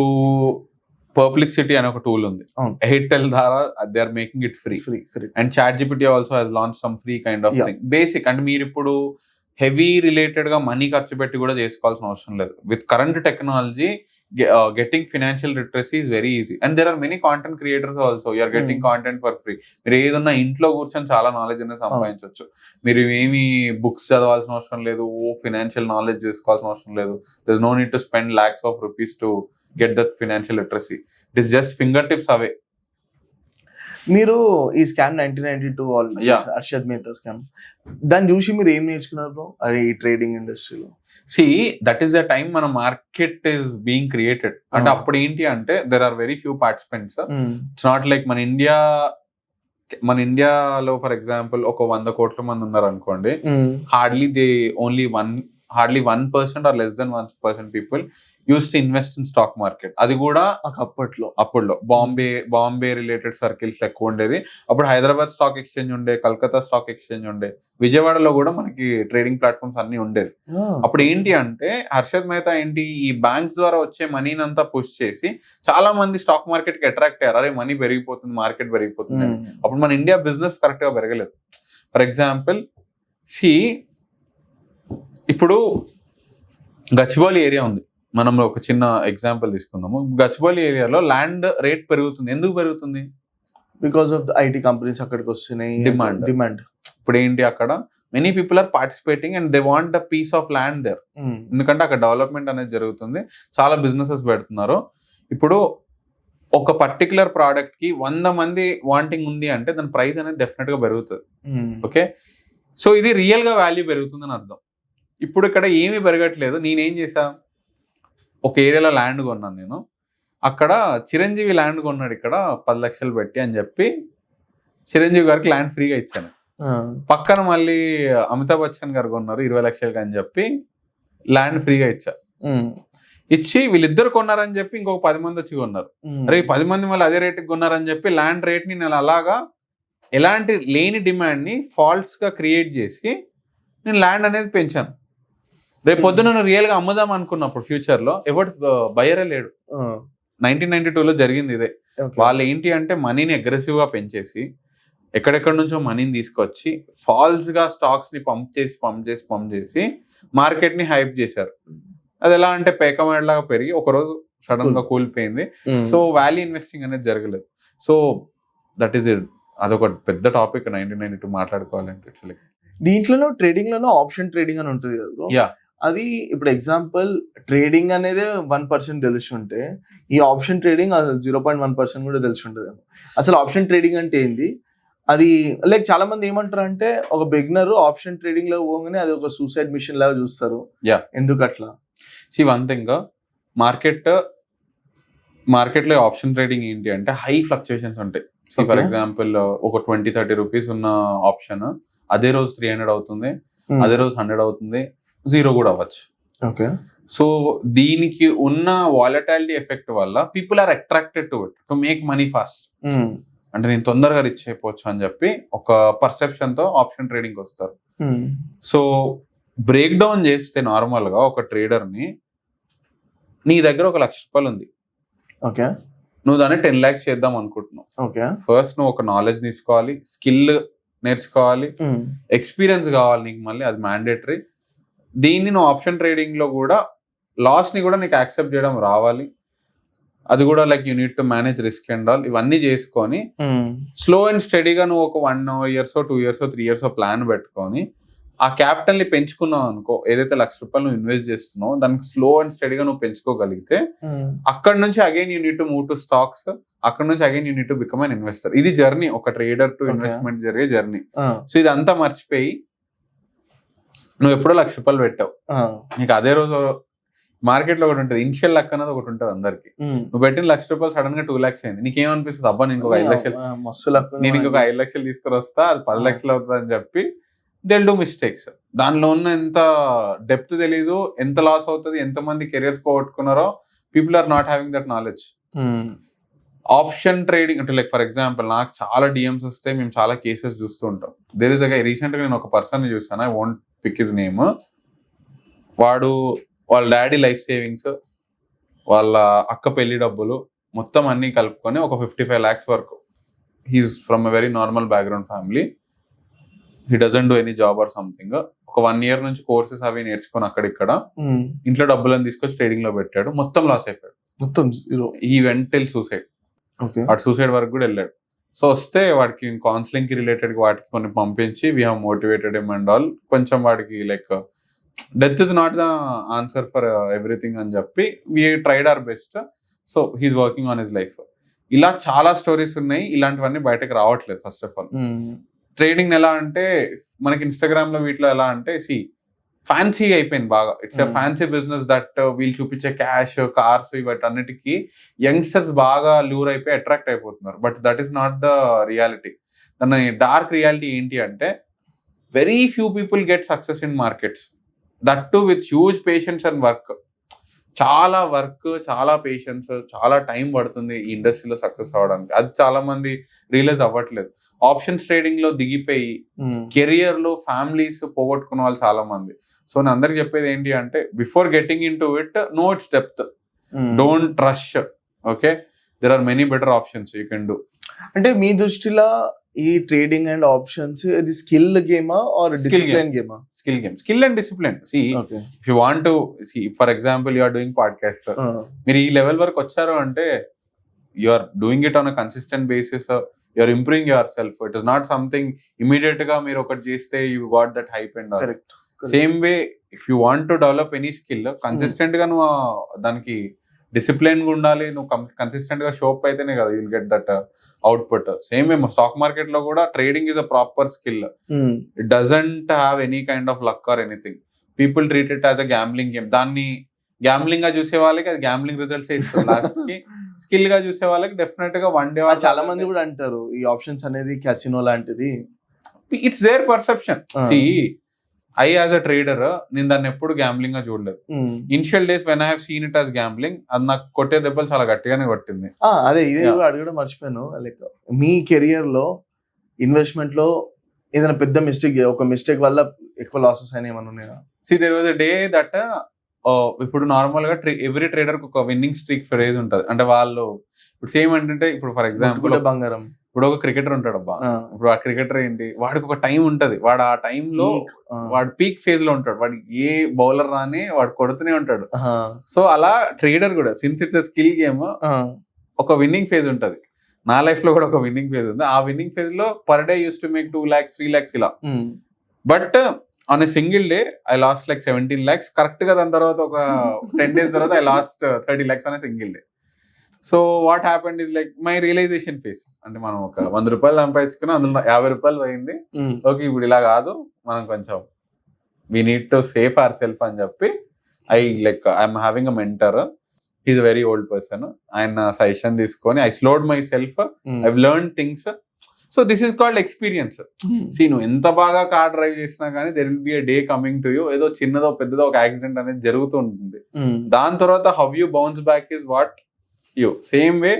పర్ప్లెక్సిటీ అనే ఒక టూల్ ఉంది, ఎయిర్టెల్ ద్వారా they are making it free. And ChatGPT also has launch some free kind of thing. Basic అంటే మీరు ఇప్పుడు హెవీ రిలేటెడ్ గా మనీ ఖర్చు పెట్టి కూడా చేసుకోవాల్సిన అవసరం లేదు. With current technology getting financial literacy is very easy, and there are many content creators also. You are getting content for free. మీరు ఏదన్నా ఇంట్లో కూర్చొని చాలా నాలెడ్జ్ అనేది సంపాదించవచ్చు. మీరు ఏమి బుక్స్ చదవాల్సిన అవసరం లేదు, ఫినాన్షియల్ నాలెడ్జ్ తీసుకోవాల్సిన అవసరం లేదు. There is no need to spend lakhs of rupees to get that financial literacy. It is just fingertips away. మీరు ఈ స్కామ్ 1992 హర్షద్ మేహతా స్కామ్ దాన్ని చూసి మీరు ఏం నేర్చుకున్నారు అరే ఈ ట్రేడింగ్ ఇండస్ట్రీలో? See, that is the time మన మార్కెట్ is being created. అంటే అప్పుడు ఏంటి అంటే there are very few participants. It's not like మన ఇండియాలో ఫర్ ఎగ్జాంపుల్ ఒక 100 కోట్ల మంది ఉన్నారు అనుకోండి, hardly 1% or less than 1% people used to invest in stock market. అది కూడా అప్పుడులో బాంబే రిలేటెడ్ సర్కిల్స్ ఎక్కువ ఉండేది. అప్పుడు హైదరాబాద్ స్టాక్ ఎక్స్చేంజ్ ఉండే, కల్కత్తా స్టాక్ ఎక్స్చేంజ్ ఉండే, విజయవాడలో కూడా మనకి ట్రేడింగ్ ప్లాట్ఫామ్స్ అన్ని ఉండేది. అప్పుడు ఏంటి అంటే హర్షద్ మెహతా ఏంటి ఈ బ్యాంక్స్ ద్వారా వచ్చే మనీని అంతా పుష్ చేసి చాలా మంది స్టాక్ మార్కెట్ కి అట్రాక్ట్ అయ్యారు. అరే మనీ పెరిగిపోతుంది, మార్కెట్ పెరిగిపోతుంది. అప్పుడు మన ఇండియా బిజినెస్ కరెక్ట్ గా పెరగలేదు. ఫర్ ఎగ్జాంపుల్ ఇప్పుడు గచ్చిబౌలి ఏరియా ఉంది, మనం ఒక చిన్న ఎగ్జాంపుల్ తీసుకుందాము. గచ్చిబౌలి ఏరియాలో ల్యాండ్ రేట్ పెరుగుతుంది. ఎందుకు పెరుగుతుంది? Because of the IT companies అక్కడికి వస్తున్నాయి, డిమాండ్. ఇప్పుడు ఏంటి అక్కడ many people are participating and they want the piece of land there. ఎందుకంటే అక్కడ డెవలప్మెంట్ అనేది జరుగుతుంది, చాలా బిజినెసెస్ పెడుతున్నారు. ఇప్పుడు ఒక పర్టికులర్ ప్రోడక్ట్ కి 100 మంది వాంటింగ్ ఉంది అంటే దాని ప్రైస్ అనేది డెఫినెట్ గా పెరుగుతుంది. ఓకే, సో ఇది రియల్ గా వాల్యూ పెరుగుతుందని అర్థం. ఇప్పుడు ఇక్కడ ఏమీ పెరగట్లేదు. నేనేం చేశా, ఒక ఏరియాలో ల్యాండ్ కొన్నాను నేను. అక్కడ చిరంజీవి ల్యాండ్ కొన్నాడు ఇక్కడ 10 లక్షలు పెట్టి అని చెప్పి చిరంజీవి గారికి ల్యాండ్ ఫ్రీగా ఇచ్చాను. పక్కన మళ్ళీ అమితాబ్ బచ్చన్ గారు కొన్నారు 20 లక్షలకి అని చెప్పి ల్యాండ్ ఫ్రీగా ఇచ్చా. ఇచ్చి వీళ్ళిద్దరు కొన్నారని చెప్పి ఇంకొక 10 మంది వచ్చి కొన్నారు. అరే 10 మంది మళ్ళీ అదే రేటుకి కొన్నారని చెప్పి ల్యాండ్ రేట్ ని నేను అలాగా ఎలాంటి లేని డిమాండ్ ని ఫాల్ట్స్ గా క్రియేట్ చేసి నేను ల్యాండ్ అనేది పెంచాను. రేపు పొద్దున నేను రియల్ గా అమ్ముదాం అనుకున్నప్పుడు ఫ్యూచర్ లో ఎవరు బయరే లేడు. 1992లో జరిగింది ఇదే. వాళ్ళు ఏంటి అంటే మనీని అగ్రెసివ్ గా పెంచేసి ఎక్కడెక్కడ నుంచో మనీని తీసుకొచ్చి ఫాల్స్ గా స్టాక్స్ ని పంప్ చేసి మార్కెట్ ని హైప్ చేశారు. అది ఎలా అంటే పేకమేడ్ లాగా పెరిగి ఒకరోజు సడన్ గా కూలిపోయింది. సో వాల్యూ ఇన్వెస్టింగ్ అనేది జరగలేదు. So that is it. అదొక పెద్ద టాపిక్ 1992 మాట్లాడుకోవాలంటే. దీంట్లోనూ ట్రేడింగ్ లోనూ ఆప్షన్ ట్రేడింగ్ అని ఉంటుంది కదా. అది ఇప్పుడు ఎగ్జాంపుల్ ట్రేడింగ్ అనేది 1% తెలుసుంటే ఈ ఆప్షన్ ట్రేడింగ్ 0.1% కూడా తెలిసి ఉంటుంది. అసలు ఆప్షన్ ట్రేడింగ్ అంటే ఏంది? అది లైక్ చాలా మంది ఏమంటారు అంటే ఒక బిగినర్ ఆప్షన్ ట్రేడింగ్ లో పోగానే అది ఒక సూసైడ్ మిషన్ లాగా చూస్తారు. ఎందుకు అట్లా? వన్ థింగ్, మార్కెట్లో ఆప్షన్ ట్రేడింగ్ ఏంటి అంటే హై ఫ్లక్చుయేషన్స్ ఉంటాయి. ఫర్ ఎగ్జాంపుల్ ఒక 20-30 రూపీస్ ఉన్న ఆప్షన్ అదే రోజు 300 అవుతుంది, అదే రోజు 100 అవుతుంది, 0 కూడా అవ్వచ్చు. ఓకే, సో దీనికి ఉన్న వాలటాలిటీ ఎఫెక్ట్ వల్ల people are attracted to it to make money fast. అంటే నేను తొందరగా రిచ్ అయిపోవచ్చు అని చెప్పి ఒక పర్సెప్షన్ తో ఆప్షన్ ట్రేడింగ్ వస్తారు. సో బ్రేక్ డౌన్ చేస్తే నార్మల్ గా ఒక ట్రేడర్ ని, నీ దగ్గర 1 లక్ష రూపాయలు ఉంది. ఓకే, నువ్వు దాన్ని 10 lakhs చేద్దాం అనుకుంటున్నావు. ఓకే, ఫస్ట్ నువ్వు ఒక నాలెడ్జ్ తీసుకోవాలి, స్కిల్ నేర్చుకోవాలి, ఎక్స్పీరియన్స్ కావాలి నీకు, మళ్ళీ అది మ్యాండేటరీ. దీన్ని నువ్వు ఆప్షన్ ట్రేడింగ్ లో కూడా లాస్ ని కూడా నీకు యాక్సెప్ట్ చేయడం రావాలి. అది కూడా like you need to manage risk and all. ఇవన్నీ చేసుకొని స్లో అండ్ స్టడీగా నువ్వు ఒక 1 year 2 years 3 years ప్లాన్ పెట్టుకొని ఆ క్యాపిటల్ ని పెంచుకున్నావు అనుకో, ఏదైతే 1 లక్ష రూపాయలు నువ్వు ఇన్వెస్ట్ చేస్తున్నావు దానికి స్లో అండ్ స్టడీగా నువ్వు పెంచుకోగలిగితే అక్కడ నుంచి again you need to move to stocks, అక్కడ నుంచి again you need to become an investor. ఇది జర్నీ, ఒక ట్రేడర్ టు ఇన్వెస్ట్మెంట్ జరిగే జర్నీ. సో ఇదంతా మర్చిపోయి నువ్వు ఎప్పుడో 1 లక్ష రూపాయలు పెట్టావు, నీకు అదే రోజు మార్కెట్ లో ఒకటి ఉంటుంది, ఇనిషియల్ లక్ అనేది ఒకటి ఉంటుంది అందరికి. నువ్వు పెట్టిన 1 లక్ష రూపాయలు సడన్ గా 2 lakhs అయింది, నీకేమనిపిస్తుంది? అబ్బా నేను ఇంకొక 5 లక్షలు, నేను ఇంకొక 5 లక్షలు తీసుకుని వస్తా, అది 10 లక్షలు అవుతుంది అని చెప్పి they'll do mistakes. దానిలో ఉన్న ఎంత డెప్త్ తెలీదు, ఎంత లాస్ అవుతుంది, ఎంతమంది కెరియర్స్ పోగొట్టుకున్నారో. People are not having that knowledge. Option trading అంటే లైక్ ఫర్ ఎగ్జాంపుల్ నాకు చాలా డిఎమ్స్ వస్తే మేము చాలా కేసెస్ చూస్తూ ఉంటాం. దేర్ ఇస్ రీసెంట్ గా నేను ఒక పర్సన్ చూసాను, I won't pick his name. వాళ్ళ డాడీ లైఫ్ సేవింగ్స్, వాళ్ళ అక్క పెళ్లి డబ్బులు మొత్తం అన్ని కలుపుకొని ఒక 55 lakhs వరకు. He's from a very normal background family, he doesn't do any job or something. ఒక 1 year నుంచి కోర్సెస్ అవి నేర్చుకొని అక్కడిక్కడ ఇంట్లో డబ్బులను తీసుకొచ్చి ట్రేడింగ్ లో పెట్టాడు, మొత్తం లాస్ అయిపోయాడు. మొత్తం జీరో. ఈ వెంట టిల్ సూసైడ్. ఓకే. వాడు సూసైడ్ వరకు కూడా వెళ్ళాడు. సో వస్తే వాడికి కౌన్సిలింగ్ కి రిలేటెడ్ వాటికి కొన్ని పంపించి we have motivated him and all. కొంచెం వాడికి like death is not the answer for everything అని చెప్పి we tried our best. So he's working on his life. ఇలా చాలా స్టోరీస్ ఉన్నాయి. ఇలాంటివన్నీ బయటకు రావట్లేదు. ఫస్ట్ ఆఫ్ ఆల్ ట్రేడింగ్ ఎలా అంటే మనకి ఇన్స్టాగ్రామ్ లో వీటిలో ఎలా అంటే ఫ్యాన్సీ అయిపోయింది బాగా. It's a fancy business that వీళ్ళు చూపించే క్యాష్, కార్స్ ఇవన్నిటికీ యంగ్స్టర్స్ బాగా లూర్ అయిపోయి అట్రాక్ట్ అయిపోతున్నారు. But that is not the reality. దాని డార్క్ రియాలిటీ ఏంటి అంటే very few people get success in markets, that to with huge patience and work. చాలా వర్క్, చాలా పేషెన్స్, చాలా టైం పడుతుంది ఈ ఇండస్ట్రీలో సక్సెస్ అవ్వడానికి. అది చాలా మంది రియలైజ్ అవ్వట్లేదు. ఆప్షన్స్ ట్రేడింగ్ లో దిగిపోయి కెరియర్ లో ఫ్యామిలీస్ పోగొట్టుకున్న వాళ్ళు చాలా మంది. సో నేను అందరికి చెప్పేది ఏంటి అంటే before getting into it know its depth, don't rush. Okay, there are many better options you can do. అంటే మీ దృష్టిలో ఈ ట్రేడింగ్ అండ్ ఆప్షన్స్ ఇది స్కిల్ గేమా ఆర్ డిసిప్లిన్ గేమా? Skill game, skill and discipline. If you want to for example you are doing podcast, మీరు ఈ లెవెల్ వరకు వచ్చారు అంటే you are doing it on a consistent basis. You're improving yourself. It is not something immediate గా మీరు ఒకటి చేస్తే you got that hype and all. Correct. Same way if you want to develop any skill, consistent గా నువ్వు దానికి డిసిప్లిన్ గా ఉండాలి. నువ్వు కన్సిస్టెంట్ గా షోప్ అయితేనే కదా you'll get that output. Same way stock market లో కూడా trading is a proper skill. It doesn't have any kind of luck or anything. People treat it as a gambling game. దాన్ని గ్యాంబ్లింగ్ గా చూసే వాళ్ళకి అది గ్యాంబ్లింగ్ రిజల్ట్స్ ఇస్తుంది లాస్ట్ కి. స్కిల్ గా చూసే వాళ్ళకి డెఫినెట్ గా వన్ డే. చాలా మంది కూడా అంటారు ఈ ఆప్షన్స్ అనేది క్యాసినో లాంటిది. It's their perception. See I as a trader నేను దాన్ని ఎప్పుడు గ్యాంబ్లింగ్ గా చూడలేదు. Initial days when I have seen it as gambling, అది నాకు కొట్టే దెబ్బలు చాలా గట్టిగానే కొట్టింది. అదే ఇది అడగడం మర్చిపోయాను. లైక్ మీ కెరియర్ లో ఇన్వెస్ట్మెంట్ లో ఏదైనా పెద్ద మిస్టేక్, ఒక మిస్టేక్ వల్ల ఎక్కువ లాసెస్ అయినా ఏమన్నా ఉన్నాయా? See there was a day that ఇప్పుడు నార్మల్ గా ఎవ్రీ ట్రేడర్ కు ఒక విన్నింగ్ స్ట్రీక్ ఫేజ్ ఉంటుంది. అంటే వాళ్ళు ఇప్పుడు సేమ్ ఏంటంటే ఇప్పుడు ఫర్ ఎగ్జాంపుల్ బంగారం, ఇప్పుడు ఒక క్రికెటర్ ఉంటాడు అబ్బా. ఇప్పుడు ఆ క్రికెటర్ ఏంటి, వాడికి ఒక టైం ఉంటది. వాడు ఆ టైంలో వాడు పీక్ ఫేజ్ లో ఉంటాడు. వాడు ఏ బౌలర్ రాని వాడు కొడుతూనే ఉంటాడు. సో అలా ట్రేడర్ కూడా సిన్స్ ఇట్స్ స్కిల్ గేమ్ ఒక విన్నింగ్ ఫేజ్ ఉంటది. నా లైఫ్ లో కూడా ఒక విన్నింగ్ ఫేజ్ ఉంది. ఆ విన్నింగ్ ఫేజ్ లో per day used to make 2 lakhs 3 lakhs ఇలా. But on a single day I lost like 17 lakhs. Correct గా దాని తర్వాత ఒక 10 days తర్వాత I lost 30 lakhs on a single day. So what happened is like my realization phase. అంటే మనం ఒక 100 రూపాయలు సంపాదించుకున్నా అందులో 50 రూపాయలు పోయింది. ఓకే, ఇప్పుడు ఇలా కాదు, మనం కొంచెం we need to save our self అని చెప్పి I'm having a mentor. Is a very old person. ఆయన సజెషన్ తీసుకొని I slowed my self. I learn things. So this is called experience. See నువ్వు ఎంత బాగా కార్ డ్రైవ్ చేసినా కానీ there will be a day coming to you. ఏదో చిన్నదో పెద్దదో ఒక యాక్సిడెంట్ అనేది జరుగుతూ ఉంటుంది. దాని తర్వాత how you bounce back is what you. Same way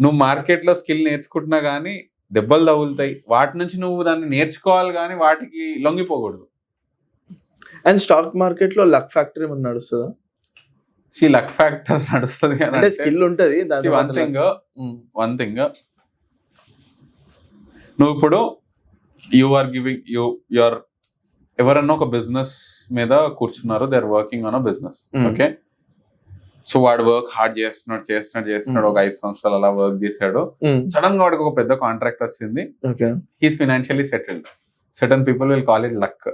నువ్వు మార్కెట్ లో స్కిల్ నేర్చుకుంటున్నా కానీ దెబ్బలు తగులుతాయి. వాటి నుంచి నువ్వు దాన్ని నేర్చుకోవాలి కానీ వాటికి లొంగిపోకూడదు. అండ్ స్టాక్ మార్కెట్ లో లక్ ఫ్యాక్టర్ ఏమన్నా నడుస్తుందా? లక్ ఫ్యాక్టర్ నడుస్తుంది అంటే స్కిల్ ఉంటది. వన్ థింగ్ నువ్వు ఇప్పుడు యు ఆర్ గివింగ్ యువర్ ఎవరన్నా ఒక బిజినెస్ మీద కూర్చున్నారు. They are working on a business. Okay, so వాడు వర్క్ హార్డ్ చేస్తున్నాడు. ఒక 5 సంవత్సరాలు అలా వర్క్ చేశాడు. సడన్ గా వాడికి ఒక పెద్ద కాంట్రాక్ట్ వచ్చింది. He's financially settled. Certain people will call it luck,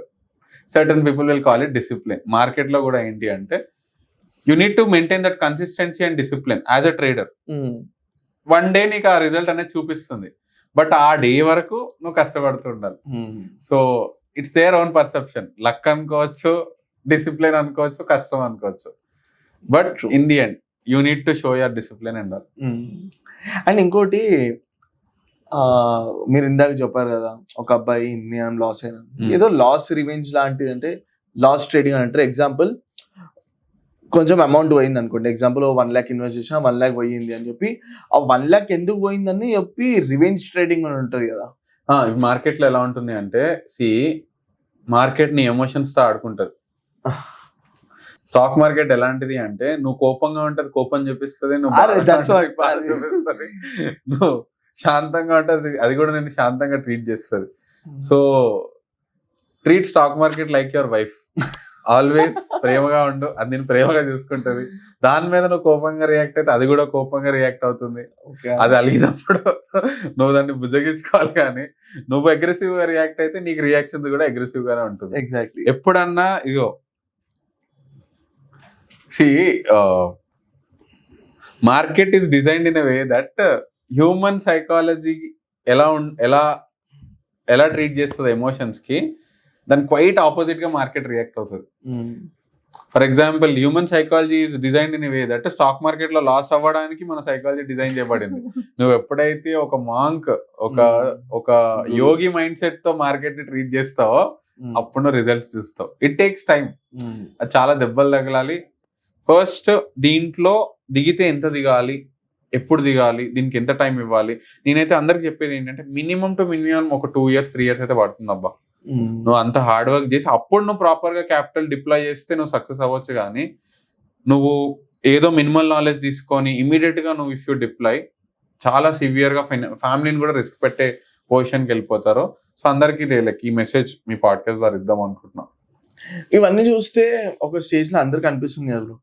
certain people will call it discipline. Market లో కూడా ఏంటి అంటే you need to maintain that consistency and discipline as a trader. One day నీకు ఆ రిజల్ట్ అనేది చూపిస్తుంది. బట్ ఆ డే వరకు నువ్వు కష్టపడుతూ ఉండాలి. So it's their own perception. Luck అనుకోవచ్చు, డిసిప్లిన్ అనుకోవచ్చు, కష్టం అనుకోవచ్చు. But in the end you need to show your discipline and all. And ఇంకోటి మీరు ఇందాక చెప్పారు కదా, ఒక అబ్బాయి ఇన్ని లాస్ అయినా, ఏదో లాస్ రివెంజ్ లాంటిది. అంటే లాస్ ట్రేడింగ్ అని అంటారు. ఎగ్జాంపుల్ కొంచెం అమౌంట్ పోయింది అనుకోండి. ఎగ్జాంపుల్ 1 lakh ఇన్వెస్ట్ చేసినా 1 lakh పోయింది అని చెప్పి ఆ 1 lakh ఎందుకు పోయిందని చెప్పి రివెంజ్ ట్రేడింగ్ అని ఉంటుంది కదా. మార్కెట్ లో ఎలా ఉంటుంది అంటే మార్కెట్ ని ఎమోషన్స్ తో ఆడుకుంటది. స్టాక్ మార్కెట్ ఎలాంటిది అంటే నువ్వు కోపంగా ఉంటది, కోపం చూపిస్తుంది. నువ్వు శాంతంగా ఉంటది, అది కూడా నేను శాంతంగా ట్రీట్ చేస్తుంది. So treat stock market like your wife. Always ప్రేమగా ఉండు, అది నేను ప్రేమగా చూసుకుంటది. దాని మీద నువ్వు కోపంగా రియాక్ట్ అయితే అది కూడా కోపంగా రియాక్ట్ అవుతుంది. అది అలిగినప్పుడు నువ్వు దాన్ని బుజ్జగించుకోవాలి, కానీ నువ్వు అగ్రెసివ్ గా రియాక్ట్ అయితే నీకు రియాక్షన్స్ కూడా అగ్రెసివ్ గానే ఉంటుంది. ఎగ్జాక్ట్లీ. ఎప్పుడన్నా ego market is designed in a way that human psychology ఎలా ట్రీట్ చేస్తుంది ఎమోషన్స్ కి, దాని క్వైట్ ఆపోజిట్ గా మార్కెట్ రియాక్ట్ అవుతుంది. For example human psychology is designed in way that stock market లో లాస్ అవ్వడానికి మన సైకాలజీ డిజైన్ చేయబడింది. నువ్వు ఎప్పుడైతే ఒక మాంక్ ఒక యోగి మైండ్ సెట్ తో మార్కెట్ ని ట్రీట్ చేస్తావో అప్పుడు నువ్వు రిజల్ట్స్ చూస్తావు. ఇట్ టేక్స్ టైం, అది చాలా దెబ్బలు తగలాలి. ఫస్ట్ దీంట్లో దిగితే ఎంత దిగాలి, ఎప్పుడు దిగాలి, దీనికి ఎంత టైం ఇవ్వాలి. నేనైతే అందరికి చెప్పేది ఏంటంటే మినిమం టు మినిమం ఒక 2 years 3 years అయితే పడుతుంది అబ్బా. నువ్వు అంత హార్డ్ వర్క్ చేసి అప్పుడు నువ్వు ప్రాపర్ గా క్యాపిటల్ డిప్లాయ్ చేస్తే నువ్వు సక్సెస్ అవ్వచ్చు. కానీ నువ్వు ఏదో మినిమల్ నాలెడ్జ్ తీసుకొని ఇమీడియట్ గా నువ్వు ఇఫ్ యూ డిప్లాయ్ చాలా సివియర్ గా ఫ్యామిలీని కూడా రిస్క్ పెట్టే పొజిషన్కి వెళ్ళిపోతారు. సో అందరికీ లైక్ ఈ మెసేజ్ మీ పాడ్కాస్ట్ ద్వారా ఇద్దాం అనుకుంటున్నా. ఇవన్నీ చూస్తే ఒక స్టేజ్ లో అందరికి అనిపిస్తుంది కదా బ్రో,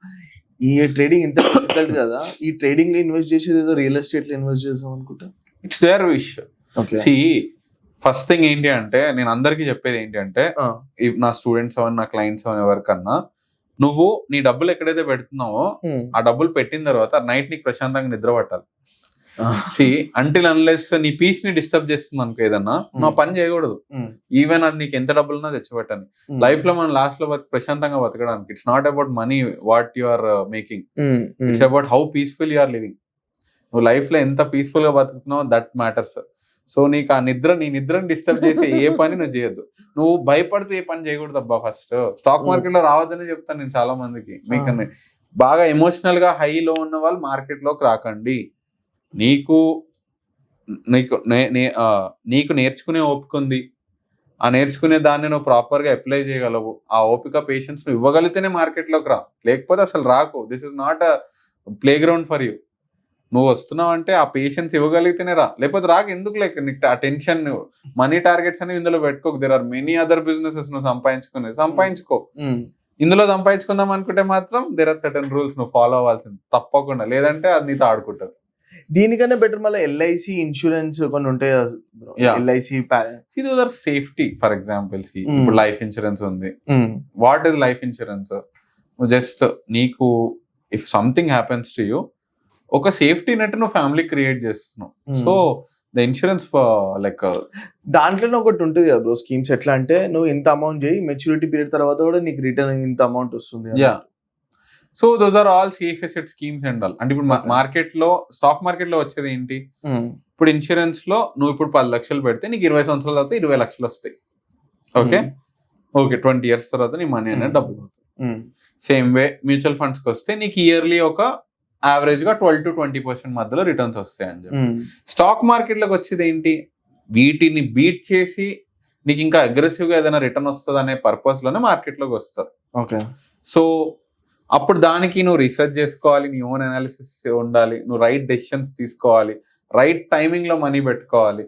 ఈ ట్రేడింగ్ ఇంత డిఫికల్ట్ కదా, ఈ ట్రేడింగ్ లో ఇన్వెస్ట్ చేసేది ఏదో రియల్ ఎస్టేట్ లో ఇన్వెస్ట్ చేద్దాం అనుకుంటా. It's their wish. See first thing ఏంటి అంటే, నేను అందరికీ చెప్పేది ఏంటి అంటే, నా స్టూడెంట్స్ అవన్నీ నా క్లయింట్స్ అవన్నీ ఎవరికన్నా, నువ్వు నీ డబ్బులు ఎక్కడైతే పెడుతున్నావో ఆ డబ్బులు పెట్టిన తర్వాత నైట్ నీకు ప్రశాంతంగా నిద్ర పట్టాలి. సి అంటిల్ అన్లెస్ నీ పీస్ ని డిస్టర్బ్ చేస్తుంది అనుకో ఏదన్నా, నువ్వు పని చేయకూడదు. ఈవెన్ అది నీకు ఎంత డబ్బులున్నా తెచ్చిపెట్టని. లైఫ్ లో మనం లాస్ట్ లో ప్రశాంతంగా బతకడానికి it's not about money what you are making, it's about how peaceful you are living. నువ్వు లైఫ్ లో ఎంత పీస్ఫుల్ గా బతుకుతున్నావో దట్ మ్యాటర్స్. సో నీకు ఆ నీ నిద్రని డిస్టర్బ్ చేసే ఏ పని నువ్వు చేయొద్దు. నువ్వు భయపడుతూ ఏ పని చేయకూడదు అబ్బా. ఫస్ట్ స్టాక్ మార్కెట్ లో రావద్దని చెప్తాను నేను చాలా మందికి. మీకు బాగా ఎమోషనల్ గా హైలో ఉన్న వాళ్ళు మార్కెట్ లోకి రాకండి. నీకు నేర్చుకునే ఓపిక ఉంది, ఆ నేర్చుకునే దాన్ని నువ్వు ప్రాపర్ గా అప్లై చేయగలవు, ఆ ఓపిక పేషెన్స్ నువ్వు ఇవ్వగలిగితేనే మార్కెట్లోకి రా, లేకపోతే అసలు రాకు. This is not a play ground for you. నువ్వు వస్తున్నావు అంటే ఆ పేషెన్స్ ఇవ్వగలిగితేనే రా, లేకపోతే రాక ఎందుకు. లైక్ నీకు ఆ టెన్షన్, మనీ టార్గెట్స్ అనేవి ఇందులో పెట్టుకోకు. There are many other businesses నువ్వు సంపాదించుకో. ఇందులో సంపాదించుకుందాం అనుకుంటే మాత్రం దేర్ ఆర్ సర్టన్ రూల్స్ నువ్వు ఫాలో అవ్వాల్సింది తప్పకుండా, లేదంటే అది నీతో ఆడుకుంటారు. దీనికన్నా బెటర్ మళ్ళీ ఎల్ఐసి ఇన్సూరెన్స్ కొన్ని ఉంటాయి. ఎల్ఐసి సేఫ్టీ ఫర్ ఎగ్జాంపుల్ ఇప్పుడు లైఫ్ ఇన్సూరెన్స్ ఉంది. What is life insurance? Just నీకు if something happens to you, ఒక సేఫ్టీ నెట్ నువ్వు ఫ్యామిలీ క్రియేట్ చేస్తున్నావు. సో ద ఇన్సూరెన్స్ లైక్ దాంట్లోనే ఒకటి ఉంటుంది కదా బ్రో స్కీమ్స్. ఎట్లా అంటే నువ్వు ఇంత అమౌంట్ చేయి, మెచ్యూరిటీ పీరియడ్ తర్వాత కూడా నీకు రిటర్న్ ఇంత అమౌంట్ వస్తుంది. Yeah, so those are all safe asset schemes and all. అంటే ఇప్పుడు మార్కెట్ లో స్టాక్ మార్కెట్ లో వచ్చేది ఏంటి, ఇప్పుడు ఇన్సూరెన్స్ లో నువ్వు ఇప్పుడు 10 లక్షలు పెడితే నీకు 20 సంవత్సరాల తర్వాత 20 లక్షలు వస్తాయి. ఓకే 20 years తర్వాత నీ మనీ అనేది డబ్బులు అవుతుంది. సేమ్ వే మ్యూచువల్ ఫండ్స్ కి వస్తే నీకు ఇయర్లీ ఒక యావరేజ్ గా 12 to 20% మధ్యలో రిటర్న్స్ వస్తాయి అని చెప్పి. స్టాక్ మార్కెట్ లోకి వచ్చేది ఏంటి, వీటిని బీట్ చేసి నీకు ఇంకా అగ్రెసివ్ గా ఏదైనా రిటర్న్ వస్తుంది అనే పర్పస్ లోనే మార్కెట్ లోకి వస్తారు. ఓకే, సో అప్పుడు దానికి నువ్వు రీసెర్చ్ చేసుకోవాలి, నీ ఓన్ అనాలిసిస్ ఉండాలి, నువ్వు రైట్ డెసిషన్స్ తీసుకోవాలి, రైట్ టైమింగ్ లో మనీ పెట్టుకోవాలి.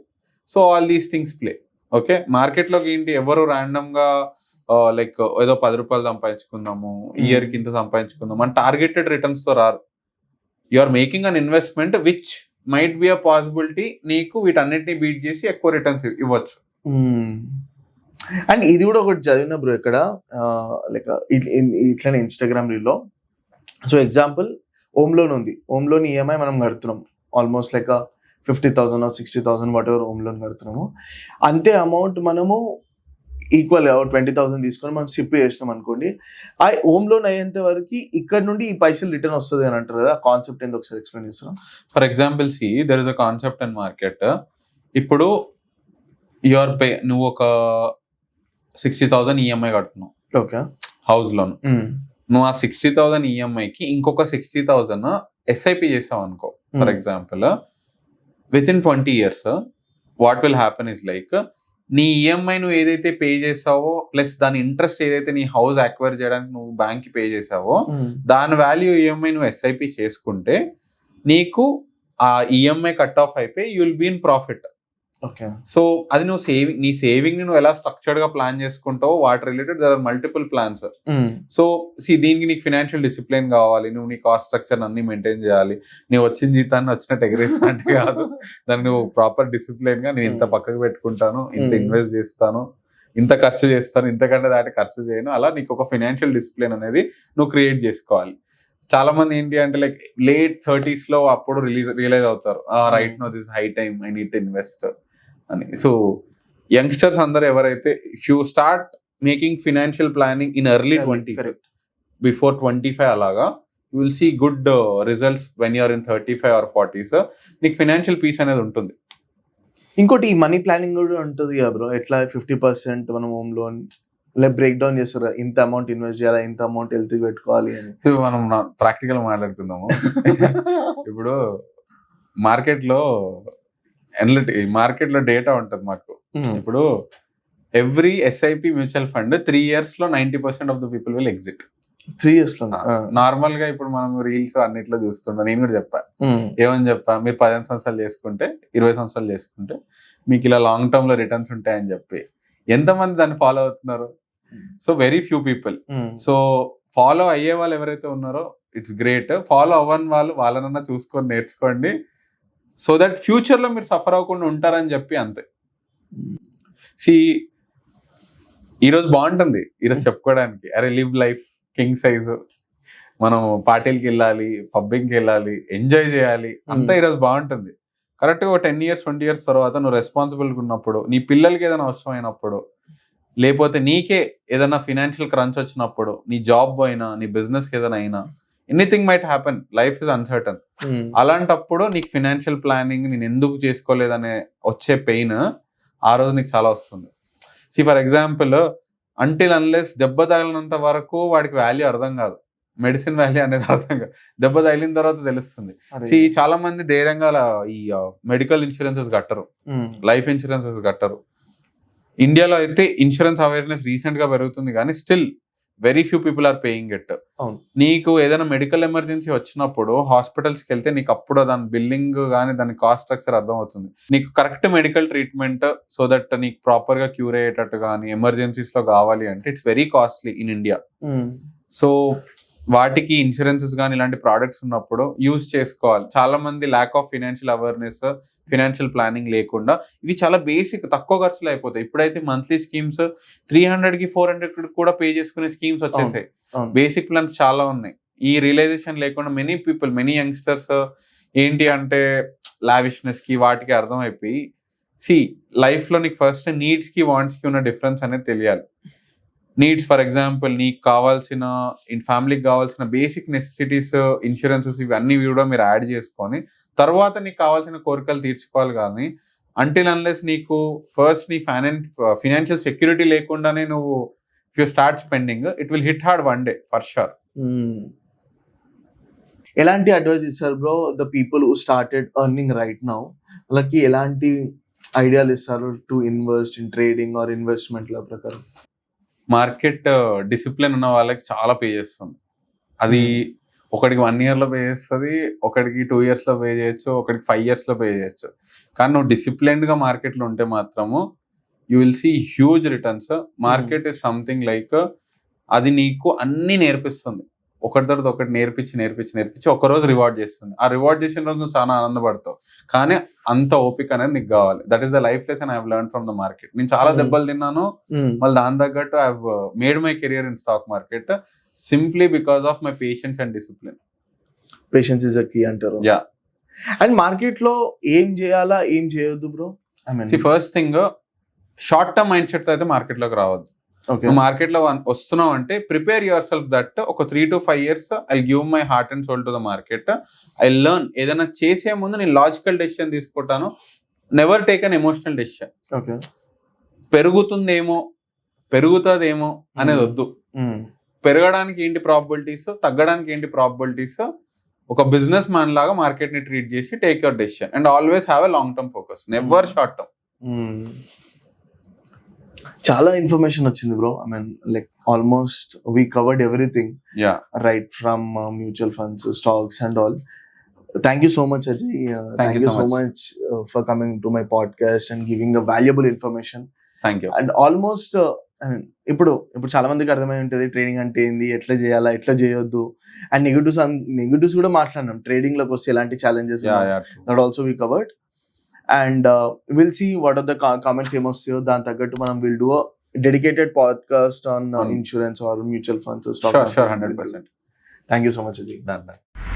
So all these things play. Okay, మార్కెట్లోకి ఏంటి, ఎవరు ర్యాండమ్ గా లైక్ ఏదో 10 రూపాయలు సంపాదించుకుందాము, ఇయర్ కి ఇంత సంపాదించుకుందాం అని టార్గెటెడ్ రిటర్న్స్ తో రారు. You are making an investment which might be a possibility నీకు వీటన్నిటిని బీట్ చేసి ఎక్కువ రిటర్న్స్ ఇవ్వచ్చు. అండ్ ఇది కూడా ఒకటి చదివిన బ్రో ఇక్కడ, లైక్ ఇట్లనే ఇన్స్టాగ్రామ్ రీల్లో. సో ఎగ్జాంపుల్ హోమ్ లోన్ ఉంది, హోమ్ లోన్ ఈఎంఐ మనం కడుతున్నాం almost like 50,000 or 60,000 whatever home loan కడుతున్నాము. అంతే అమౌంట్ మనము ఈక్వల్ 20,000 తీసుకొని మనం సిప్ చేసినాం అనుకోండి, ఆ హోమ్ లోన్ అయ్యేంత వరకు ఇక్కడ నుండి ఈ పైసలు రిటర్న్ వస్తుంది అని అంటారు కదా. కాన్సెప్ట్ ఏందో ఒకసారి ఎక్స్ప్లెయిన్ చేస్తున్నాం. For example there is a concept in market. ఇప్పుడు నువ్వు ఒక 60,000 ఈఎంఐ కడుతున్నావు, ఓకే, హౌస్ లోన్. నువ్వు ఆ 60,000 ఈఎంఐకి ఇంకొక 60,000 ఎస్ఐపి చేసావు అనుకో. For example with in 20 years what will happen is like, నీ ఈఎంఐ నువ్వు ఏదైతే పే చేసావో ప్లస్ దాని ఇంట్రెస్ట్ ఏదైతే నీ హౌస్ అక్వైర్ చేయడానికి నువ్వు బ్యాంక్ కి పే చేసావో దాని వాల్యూ ఈఎంఐ నువ్వు ఎస్ఐపి చేసుకుంటే నీకు ఆ ఈఎంఐ కట్ ఆఫ్ అయిపోయి you will be in profit. Okay. So అది నువ్వు నీ సేవింగ్ ని నువ్వు ఎలా స్ట్రక్చర్డ్ గా ప్లాన్ చేసుకుంటావో వాటి related there are multiple plans. So దీనికి నీకు ఫినాన్షియల్ డిసిప్లిన్ కావాలి, నువ్వు నీ కాస్ట్ స్ట్రక్చర్ అన్ని మెయింటైన్ చేయాలి. నువ్వు వచ్చిన జీతాన్ని వచ్చినట్టు ఎగరేసినట్టు కాదు, దాన్ని నువ్వు ప్రాపర్ డిసిప్లిన్ గా నేను ఇంత పక్కకు పెట్టుకుంటాను, ఇంత ఇన్వెస్ట్ చేస్తాను, ఇంత ఖర్చు చేస్తాను, ఇంతకంటే దాటి ఖర్చు చేయను, అలా నీకు ఒక ఫినాన్షియల్ డిసిప్లిన్ అనేది నువ్వు క్రియేట్ చేసుకోవాలి. చాలా మంది ఏంటి అంటే లైక్ లేట్ 30s లో అప్పుడు రియలైజ్ అవుతారు, right now this high time I need to invest అని. సో యంగ్స్టర్స్ అందరూ ఎవరైతే if you start making financial planning in early 20s before 25 అలాగా, you will see good results when you're in 35 or 40s. నీకు ఫినాన్షియల్ పీస్ అనేది ఉంటుంది. ఇంకోటి ఈ మనీ ప్లానింగ్ కూడా ఉంటుంది కదా బ్రో, ఎట్లా 50% మనం హోమ్ లోన్ బ్రేక్ డౌన్ చేస్తారు, ఇంత అమౌంట్ ఇన్వెస్ట్ చేయాలి, ఇంత అమౌంట్ హెల్త్ పెట్టుకోవాలి అని. మనం ప్రాక్టికల్ మాట్లాడుకుందాము. ఇప్పుడు మార్కెట్ లో డేటా ఉంటుంది మాకు. ఇప్పుడు every SIP mutual fund 3 years లో 90% of the people will exit. 3 years లో నార్మల్ గా ఇప్పుడు మనం రీల్స్ అన్నిట్లో చూస్తుంటా. నేను కూడా చెప్పా, ఏమని చెప్పా, మీరు 15 సంవత్సరాలు చేసుకుంటే 20 సంవత్సరాలు చేసుకుంటే మీకు ఇలా లాంగ్ టర్మ్ లో రిటర్న్స్ ఉంటాయని చెప్పి ఎంతమంది దాన్ని ఫాలో అవుతున్నారు? So very few people. So follow అయ్యే వాళ్ళు ఎవరైతే ఉన్నారో ఇట్స్ గ్రేట్. ఫాలో అవ్వని వాళ్ళనన్నా చూసుకొని నేర్చుకోండి, సో దట్ ఫ్యూచర్ లో మీరు సఫర్ అవ్వకుండా ఉంటారని చెప్పి అంతే. ఈరోజు బాగుంటుంది, ఈరోజు చెప్పుకోవడానికి అరే లివ్ లైఫ్ కింగ్ సైజ్, మనం పార్టీలకి వెళ్ళాలి, పబ్బింగ్కి వెళ్ళాలి, ఎంజాయ్ చేయాలి, అంతా ఈరోజు బాగుంటుంది. కరెక్ట్గా ఒక 10 years 20 years తర్వాత నువ్వు రెస్పాన్సిబుల్గా ఉన్నప్పుడు, నీ పిల్లలకి ఏదైనా అవసరమైనప్పుడు, లేకపోతే నీకే ఏదైనా ఫినాన్షియల్ క్రంచ్ వచ్చినప్పుడు, నీ జాబ్ అయినా నీ బిజినెస్కి ఏదైనా అయినా, anything might happen, life is uncertain. అలాంటప్పుడు నీకు ఫినాన్షియల్ ప్లానింగ్ నేను ఎందుకు చేసుకోలేదనే వచ్చే పెయిన్ ఆ రోజు నీకు చాలా వస్తుంది. ఫర్ ఎగ్జాంపుల్, అంటిల్ అన్లెస్ దెబ్బ తగిలినంత వరకు వాడికి వాల్యూ అర్థం కాదు, మెడిసిన్ వాల్యూ అనేది అర్థం కాదు, దెబ్బ తగిలిన తర్వాత తెలుస్తుంది. చాలా మంది ధైర్యంగా ఈ మెడికల్ ఇన్సూరెన్సెస్ కట్టరు, లైఫ్ ఇన్సూరెన్సెస్ కట్టరు. ఇండియాలో అయితే ఇన్సూరెన్స్ అవేర్నెస్ రీసెంట్ గా పెరుగుతుంది, కానీ still very few people are paying it. నీకు ఏదైనా మెడికల్ ఎమర్జెన్సీ వచ్చినప్పుడు హాస్పిటల్స్కి వెళ్తే నీకు అప్పుడు దాని బిల్లింగ్ కానీ దాని కాస్ట్ స్ట్రక్చర్ అర్థం అవుతుంది. నీకు correct medical treatment so that నీకు ప్రాపర్ గా క్యూర్ అయ్యేటట్టు కానీ ఎమర్జెన్సీస్ లో కావాలి అంటే it's very costly in India. So వాటికి ఇన్సూరెన్సెస్ కానీ ఇలాంటి ప్రోడక్ట్స్ ఉన్నప్పుడు యూజ్ చేసుకోవాలి. చాలా మంది lack of financial awareness, financial planning లేకుండా ఇవి చాలా బేసిక్ తక్కువ ఖర్చులు అయిపోతాయి. ఇప్పుడైతే మంత్లీ స్కీమ్స్ 300కి 400 కూడా పే చేసుకునే స్కీమ్స్ వచ్చేసాయి. బేసిక్ ప్లాన్స్ చాలా ఉన్నాయి. ఈ రియలైజేషన్ లేకుండా మెనీ యంగ్స్టర్స్ ఏంటి అంటే లావిష్నెస్ కి వాటికి అర్థమైపోయి లైఫ్ లో నీకు ఫస్ట్ నీడ్స్ కి వాంట్స్ కి ఉన్న డిఫరెన్స్ అనేది తెలియాలి. నీడ్స్ ఫర్ ఎగ్జాంపుల్ నీకు కావాల్సిన ఫ్యామిలీకి కావాల్సిన బేసిక్ నెసెసిటీస్, ఇన్సూరెన్సెస్ ఇవన్నీ కూడా మీరు యాడ్ చేసుకొని తర్వాత నీకు కావాల్సిన కోరికలు తీర్చుకోవాలి. కానీ అంటిల్ అన్లెస్ నీకు ఫస్ట్ నీ ఫినాన్షియల్ సెక్యూరిటీ లేకుండానే నువ్వు if you start spending it will hit hard one day for sure. ఎలాంటి అడ్వైస్ ఇస్తారు bro the people who started earning right now? వాళ్ళకి ఎలాంటి ఐడియాలు ఇస్తారు to invest in trading or ఇన్వెస్ట్మెంట్ల ప్రకారం? మార్కెట్ డిసిప్లిన్ ఉన్న వాళ్ళకి చాలా పే చేస్తుంది. అది ఒకటికి 1 year లో పే చేస్తుంది, ఒకటికి 2 years లో పే చేయొచ్చు, ఒకటికి 5 years లో పే చేయొచ్చు. కానీ నువ్వు డిసిప్లిన్డ్ గా మార్కెట్లో ఉంటే మాత్రము you will see huge returns. Market is something like అది నీకు అన్ని నేర్పిస్తుంది, ఒకటి తర్వాత ఒకటి నేర్పించి ఒకరోజు రివార్డ్ చేస్తుంది. ఆ రివార్డ్ చేసిన రోజు నువ్వు చాలా ఆనందపడతావు, కానీ అంత ఓపిక అనేది నీకు కావాలి. That is the life lesson I have learned from the market. నేను చాలా దెబ్బలు తిన్నాను, మళ్ళీ దాని తగ్గట్టు I have made my career in stock market simply because of my patience and discipline. Patience is a key అంటారు. యా. అండ్ మార్కెట్ లో ఏం చేయాలా ఏం చేయొద్దు bro? First thing, short term mindsets అయితే మార్కెట్ లోకి రావద్దు. నువ్వు మార్కెట్ లో వస్తున్నావు అంటే ప్రిపేర్ యువర్ సెల్ఫ్ దట్ ఒక 3 to 5 years I give my heart and soul to the market. I learn. ఏదైనా చేసే ముందు నేను లాజికల్ డెసిషన్ తీసుకుంటాను, never take an emotional decision. పెరుగుతుందేమో అనేది వద్దు. పెరగడానికి ఏంటి ప్రాబబిలిటీస్, తగ్గడానికి ఏంటి ప్రాబబిలిటీస్, ఒక బిజినెస్ మ్యాన్ లాగా మార్కెట్ ని ట్రీట్ చేసి take your decision and always have a long term focus, never short term. చాలా ఇన్ఫర్మేషన్ వచ్చింది bro. I mean like almost we covered everything, right from mutual funds, stocks and all. Thank you so much, Ajay. Thank you so much for coming to my podcast and giving a valuable information. Thank you. And almost ఇప్పుడు చాలా మందికి అర్థమై ఉంటుంది ట్రేడింగ్ అంటే ఏంది, ఎట్లా చేయాలా, ఎట్లా చేయొద్దు, అండ్ నెగిటివ్స్ కూడా మాట్లాడినాం. ట్రేడింగ్ లోకి వస్తే ఎలాంటి challenges that also we covered. And will see what are the comments ఏమొస్తాయో దాని తగ్గట్టు మనం will do dedicated podcast on insurance or mutual funds, stock. Sure, 100%. Thank you so much, Ajay. Done.